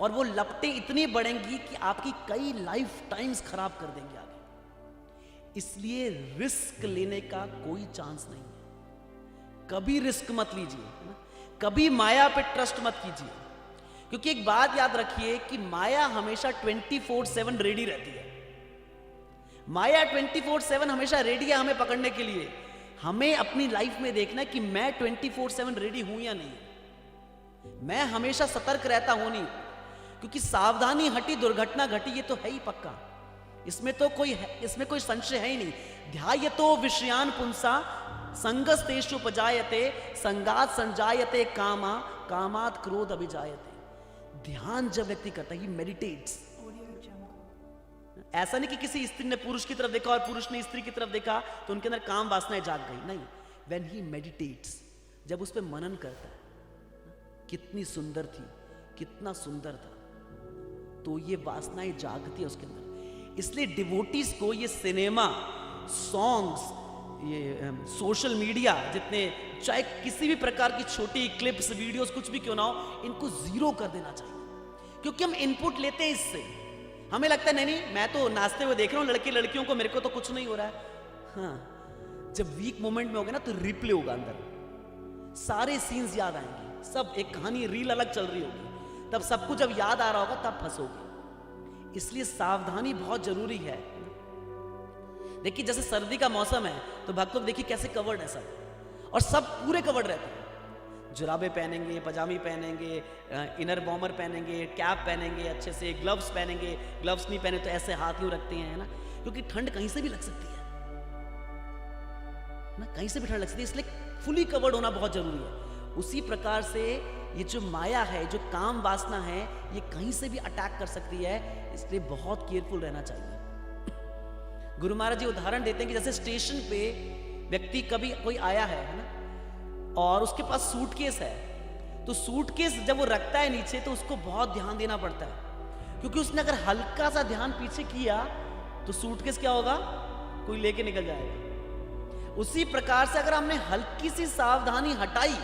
और वो लपटें इतनी बढ़ेंगी कि आपकी कई लाइफ टाइम्स खराब कर देंगे आगे। इसलिए रिस्क लेने का कोई चांस नहीं है। कभी रिस्क मत लीजिए, है ना? कभी माया पे ट्रस्ट मत कीजिए, क्योंकि एक बात याद रखिए कि माया हमेशा 24/7 रेडी रहती है। माया 24/7 हमेशा रेडी है हमें पकड़ने के लिए। हमें अपनी लाइफ में देखना है कि मैं 24/7 रेडी हूं या नहीं। मैं हमेशा सतर्क रहता हूं नहीं, क्योंकि सावधानी हटी दुर्घटना घटी, ये तो है ही पक्का, इसमें कोई संशय है ही नहीं। ध्यायतो विषयान पुंसा संगस्तेषु उपजायते, संगात संजायते कामा, कामात क्रोध अभिजायते। ध्यान जब व्यक्ति करता है, मेडिटेट्स। ऐसा नहीं कि किसी स्त्री ने पुरुष की तरफ देखा और पुरुष ने स्त्री की तरफ देखा तो उनके अंदर काम वासनाएं जाग गई, नहीं। व्हेन ही मेडिटेट्स, जब उस पर मनन करता है, कितनी सुंदर थी, कितना सुंदर था, तो ये वासनाएं जागती है उसके अंदर। इसलिए डिवोटीज को ये सिनेमा, सॉन्ग्स, ये सोशल मीडिया, जितने चाहे किसी भी प्रकार की छोटी क्लिप्स, वीडियोस, कुछ भी क्यों ना हो, इनको जीरो कर देना चाहिए। क्योंकि हम इनपुट लेते हैं इससे, हमें लगता है नहीं मैं तो नाचते हुए देख रहा हूँ लड़के लड़कियों को, मेरे को तो कुछ नहीं हो रहा है। हाँ, जब वीक मोमेंट में होगा ना तो रिप्ले होगा अंदर, सारे सीन्स याद आएंगे, सब एक कहानी, रील अलग चल रही होगी, तब सब कुछ जब याद आ रहा होगा तब फंसोगे। इसलिए सावधानी बहुत जरूरी है। देखिए जैसे सर्दी का मौसम है तो भक्त लोग देखिए कैसे कवर्ड है सब, और सब पूरे कवर्ड रहते हैं। जुराबे पहनेंगे, पजामी पहनेंगे, इनर बॉमर पहनेंगे, कैप पहनेंगे, अच्छे से ग्लव्स पहनेंगे, ग्लव्स नहीं पहने तो ऐसे हाथ यूं रखते हैं, है ना, क्योंकि ठंड कहीं से भी लग सकती है ना, कहीं से भी ठंड लग सकती है, इसलिए फुली कवर्ड होना बहुत जरूरी है। उसी प्रकार से ये जो माया है, जो काम वासना है, ये कहीं से भी अटैक कर सकती है, इसलिए बहुत केयरफुल रहना चाहिए। गुरु महाराज जी उदाहरण देते हैं कि जैसे स्टेशन पे व्यक्ति, कभी कोई आया है ना, और उसके पास सूटकेस है, तो सूटकेस जब वो रखता है नीचे तो उसको बहुत ध्यान देना पड़ता है, क्योंकि उसने अगर हल्का सा ध्यान पीछे किया तो सूटकेस क्या होगा, कोई लेके निकल जाएगा। उसी प्रकार से अगर हमने हल्की सी सावधानी हटाई,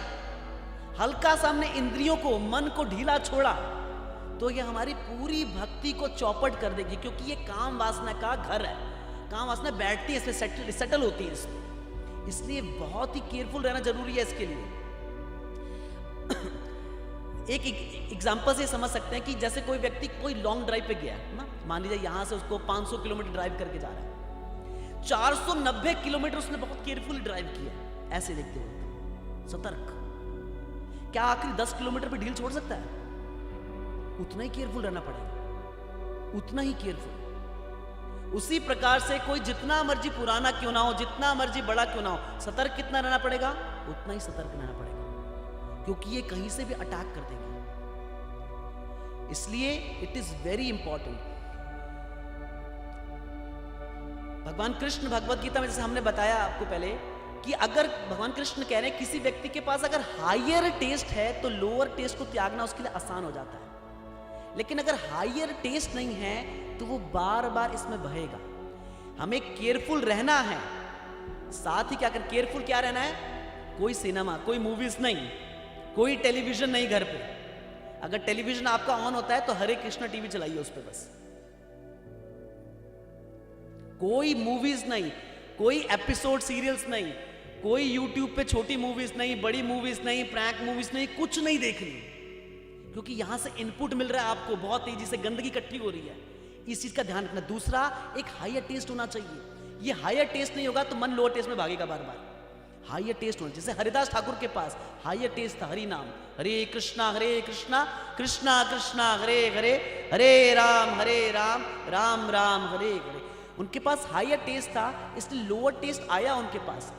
हल्का सा हमने इंद्रियों को, मन को ढीला छोड़ा, तो ये हमारी पूरी भक्ति को चौपट कर देगी, क्योंकि ये काम वासना का घर है। काम वासना बैठती है इसमें, सेटल होती है इसमें, इसलिए बहुत ही केयरफुल रहना जरूरी है इसके लिए। एक एग्जांपल से समझ सकते हैं कि जैसे कोई व्यक्ति कोई लॉन्ग ड्राइव पे गया है ना, मान लीजिए यहां से उसको 500 किलोमीटर ड्राइव करके जा रहा है, 490 किलोमीटर उसने बहुत केयरफुल ड्राइव किया, ऐसे देखते हो सतर्क। क्या आखिरी 10 किलोमीटर पे ढील छोड़ सकता है? उतना ही केयरफुल रहना पड़ेगा, उतना ही केयरफुल। उसी प्रकार से कोई जितना मर्जी पुराना क्यों ना हो, जितना मर्जी बड़ा क्यों ना हो, सतर्क कितना रहना पड़ेगा, उतना ही सतर्क रहना पड़ेगा, क्योंकि ये कहीं से भी अटैक कर देंगे। इसलिए इट इज वेरी इंपॉर्टेंट। भगवान कृष्ण भगवत गीता में, जैसे हमने बताया आपको पहले, कि अगर भगवान कृष्ण कह रहे हैं किसी व्यक्ति के पास अगर हायर टेस्ट है तो लोअर टेस्ट को त्यागना उसके लिए आसान हो जाता है, लेकिन अगर हायर टेस्ट नहीं है तो वो बार बार इसमें बहेगा। हमें केयरफुल रहना है, साथ ही क्या कर, केयरफुल क्या रहना है, कोई सिनेमा, कोई मूवीज नहीं, कोई टेलीविजन नहीं घर पे। अगर टेलीविजन आपका ऑन होता है तो हरे कृष्ण टीवी चलाइए उस पे बस। कोई मूवीज नहीं, कोई एपिसोड सीरियल्स नहीं, कोई यूट्यूब पे छोटी मूवीज नहीं, बड़ी मूवीज नहीं, प्रैंक मूवीज नहीं, कुछ नहीं देखनी, क्योंकि यहां से इनपुट मिल रहा है आपको, बहुत तेजी से गंदगी इकट्ठी हो रही है, इस चीज का ध्यान रखना। दूसरा, एक हायर टेस्ट होना चाहिए। ये हायर टेस्ट नहीं होगा तो मन लोअर टेस्ट में भागेगा बार बार। हायर टेस्ट होना, जैसे हरिदास ठाकुर के पास हायर टेस्ट था, हरि नाम, हरे कृष्णा कृष्णा कृष्णा हरे हरे, हरे राम राम राम राम हरे हरे। उनके पास हायर टेस्ट था, इसलिए लोअर टेस्ट आया उनके पास,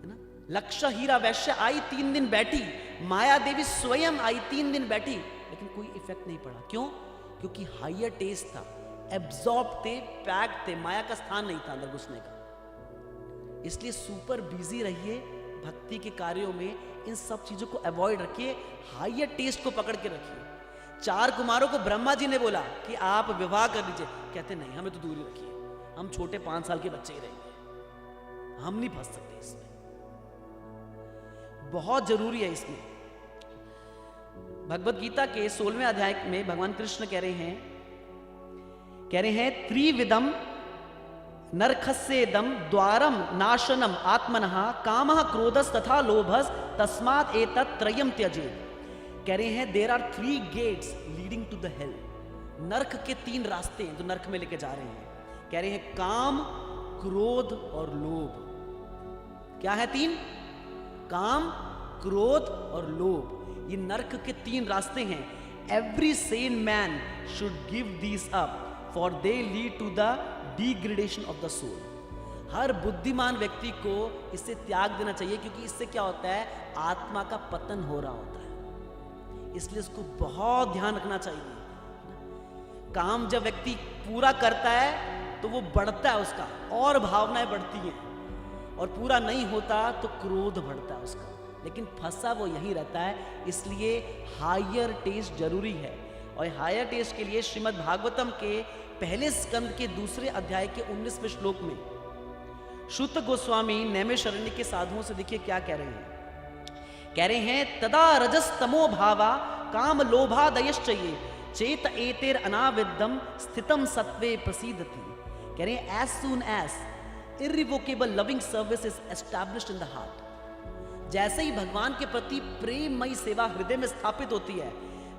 है ना। लक्ष्य हीरा वैश्य आई, 3 दिन बैठी, माया देवी स्वयं आई, 3 दिन बैठी, लेकिन कोई इफेक्ट नहीं पड़ा। क्यों? क्योंकि हायर टेस्ट था, एब्जॉर्ब थे, पैक थे, माया का स्थान नहीं था अंदर घुसने का। इसलिए सुपर बिजी रहिए भक्ति के कार्यों में, इन सब चीजों को अवॉइड रखिए, हायर टेस्ट को पकड़ के रखिए। 4 कुमारों को ब्रह्मा जी ने बोला कि आप विवाह कर लीजिए, कहते नहीं, हमें तो दूरी रखिए, हम छोटे 5 साल के बच्चे ही रहेंगे, हम नहीं फंस सकते इसमें। बहुत जरूरी है इसमें। भगवत गीता के 16वें अध्याय में भगवान कृष्ण कह रहे हैं त्रिविधम नरखस्येदम द्वारम नाशनम आत्मनः कामः क्रोधस तथा लोभस तस्मात् एतत् त्रयम त्यजेत्। कह रहे हैं there are 3 gates leading to the hell. नरक के 3 रास्ते हैं जो नरक में लेके जा रहे हैं। कह रहे हैं काम, क्रोध और लोभ। क्या है 3? काम, क्रोध और लोभ। ये नरक के 3 रास्ते हैं। Every sane man should give these up for they lead to the degradation of the soul. हर बुद्धिमान व्यक्ति को इसे त्याग देना चाहिए, क्योंकि इससे क्या होता है, आत्मा का पतन हो रहा होता है। इसलिए इसको बहुत ध्यान रखना चाहिए। काम जब व्यक्ति पूरा करता है तो वो बढ़ता है उसका, और भावनाएं बढ़ती हैं, और पूरा नहीं होता तो क्रोध बढ़ता है उसका, लेकिन फंसा वो यहीं रहता है। इसलिए हायर टेस्ट जरूरी है। और हायर टेस्ट के लिए श्रीमद् भागवतम के पहले स्कंद के 2 अध्याय के 19वें श्लोक में शुत गोस्वामी नैमिषारण्य के साधुओं से देखिए क्या कह रहे हैं। कह रहे हैं तदा रजस तमो भावा काम लोभादयश्चये चेत एतेर अनाविद्यम स्थितम सत्वे प्रसीदति। कह रहे हैं as soon as irrevocable loving service is established in the heart, जैसे ही भगवान के प्रति प्रेममयी सेवा हृदय में स्थापित होती है,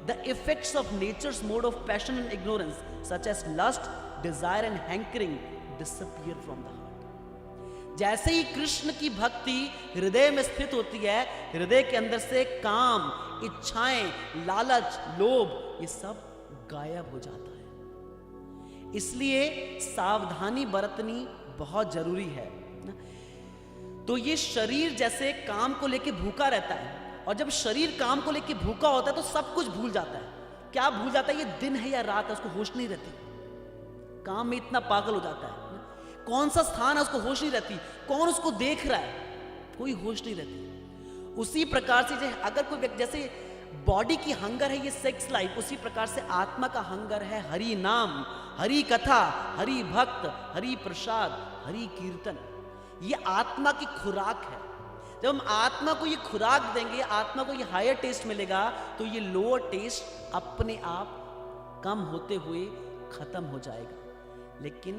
the effects of nature's mode of passion and ignorance such as lust, desire and hankering disappear from the heart। जैसे ही कृष्ण की भक्ति हृदय में स्थित होती है, हृदय के अंदर से काम, इच्छाएं, लालच, लोभ, ये सब गायब हो जाता है। इसलिए सावधानी बरतनी बहुत जरूरी है। तो ये शरीर जैसे काम को लेके भूखा रहता है, और जब शरीर काम को लेके भूखा होता है तो सब कुछ भूल जाता है। क्या भूल जाता है? ये दिन है या रात है, उसको होश नहीं रहती। काम में इतना पागल हो जाता है, कौन सा स्थान है उसको होश नहीं रहती, कौन उसको देख रहा है, कोई होश नहीं रहती। उसी प्रकार से अगर कोई व्यक्ति, जैसे बॉडी की हंगर है ये सेक्स लाइफ, उसी प्रकार से आत्मा का हंगर है हरि नाम, हरि कथा, हरि भक्त, हरि प्रसाद, हरि कीर्तन। ये आत्मा की खुराक है। जब हम आत्मा को ये खुराक देंगे, आत्मा को ये हायर टेस्ट मिलेगा, तो ये लोअर टेस्ट अपने आप कम होते हुए खत्म हो जाएगा। लेकिन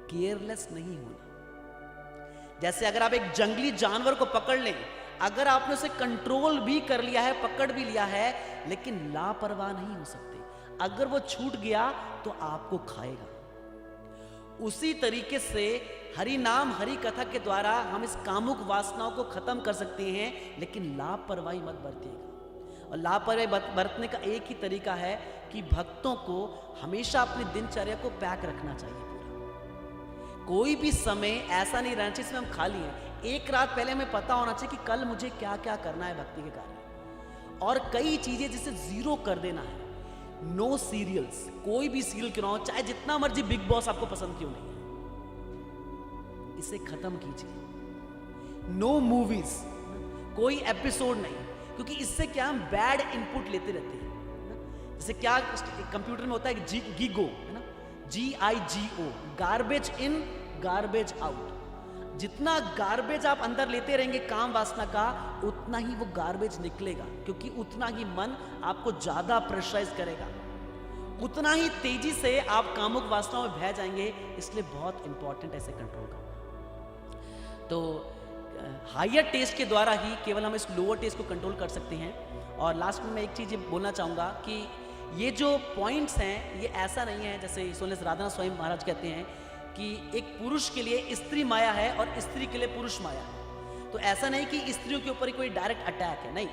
केयरलेस नहीं होना। जैसे अगर आप एक जंगली जानवर को पकड़ लें, अगर आपने उसे कंट्रोल भी कर लिया है, पकड़ भी लिया है, लेकिन लापरवाह नहीं हो सकते। अगर वो छूट गया तो आपको खाएगा। उसी तरीके से हरि नाम, हरि कथा के द्वारा हम इस कामुक वासनाओं को खत्म कर सकते हैं, लेकिन लापरवाही मत बरतिएगा। और लापरवाही बरतने का एक ही तरीका है कि भक्तों को हमेशा अपनी दिनचर्या को पैक रखना चाहिए। कोई भी समय ऐसा नहीं रहना चाहिए जिसमें हम खाली हैं। एक रात पहले हमें पता होना चाहिए कि कल मुझे क्या क्या करना है भक्ति के कार्य, और कई चीजें जिसे जीरो कर देना है। नो सीरियल्स, कोई भी सीरियल क्यों ना हो, चाहे जितना मर्जी बिग बॉस आपको पसंद क्यों नहीं है, इसे खत्म कीजिए। नो मूवीज, कोई एपिसोड नहीं, क्योंकि इससे क्या हम बैड इनपुट लेते रहते हैं। जैसे क्या कंप्यूटर में होता है गीगो, है ना, GIGO, garbage in garbage out. जितना गार्बेज आप अंदर लेते रहेंगे काम वासना का, उतना ही वो गार्बेज निकलेगा, क्योंकि उतना ही मन आपको ज्यादा प्रेशराइज करेगा, उतना ही तेजी से आप कामुक वासनाओं में बह जाएंगे। इसलिए बहुत इंपॉर्टेंट ऐसे कंट्रोल करना। तो हायर टेस्ट के द्वारा ही केवल हम इस लोअर टेस्ट को कंट्रोल कर सकते हैं। और लास्ट में मैं एक चीज ये बोलना चाहूंगा कि ये जो पॉइंट्स हैं, ये ऐसा नहीं है जैसे सोलेस राधा स्वयं महाराज कहते हैं कि एक पुरुष के लिए स्त्री माया है और स्त्री के लिए पुरुष माया है। तो ऐसा नहीं कि स्त्रियों के ऊपर ही कोई डायरेक्ट अटैक है, नहीं।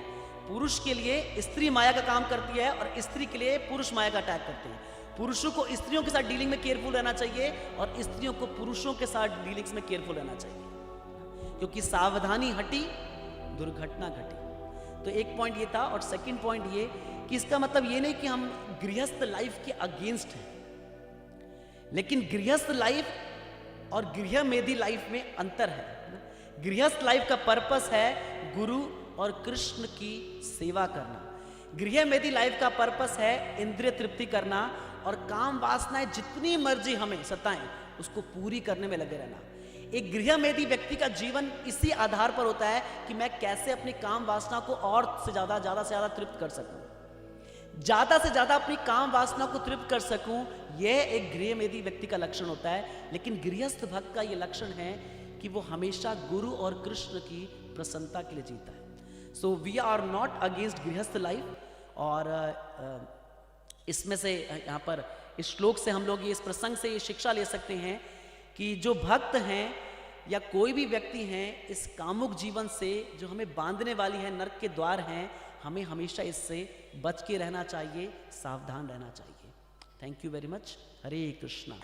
पुरुष के लिए स्त्री माया का काम करती है और स्त्री के लिए पुरुष माया का अटैक करते हैं। पुरुषों को स्त्रियों के साथ डीलिंग में केयरफुल रहना चाहिए और स्त्रियों को पुरुषों के साथ डीलिंग्स में केयरफुल रहना चाहिए, क्योंकि सावधानी हटी दुर्घटना घटी। तो एक पॉइंट ये था। और सेकंड पॉइंट ये कि इसका मतलब ये नहीं कि हम गृहस्थ लाइफ के अगेंस्ट हैं, लेकिन गृहस्थ लाइफ और गृहमेधी लाइफ में अंतर है। गृहस्थ लाइफ का पर्पस है गुरु और कृष्ण की सेवा करना। गृहमेधी लाइफ का पर्पस है इंद्रिय तृप्ति करना और काम वासनाएं जितनी मर्जी हमें सताएं उसको पूरी करने में लगे रहना। एक गृहमेधी व्यक्ति का जीवन इसी आधार पर होता है कि मैं कैसे अपनी काम वासना को और से ज्यादा से ज्यादा तृप्त कर सकूं, ज्यादा से ज्यादा अपनी काम वासना को तृप्त कर सकूं। यह एक गृहमेधी व्यक्ति का लक्षण होता है। लेकिन गृहस्थ भक्त का यह लक्षण है कि वो हमेशा गुरु और कृष्ण की प्रसन्नता के लिए जीता है। So we are not against grihastha life. और इसमें से यहाँ पर इस श्लोक से हम लोग इस प्रसंग से ये शिक्षा ले सकते हैं कि जो भक्त हैं या कोई भी व्यक्ति हैं, इस कामुक जीवन से जो हमें बांधने वाली है, नरक के द्वार हैं, हमें हमेशा इससे बच के रहना चाहिए, सावधान रहना चाहिए। Thank you very much. Hare Krishna.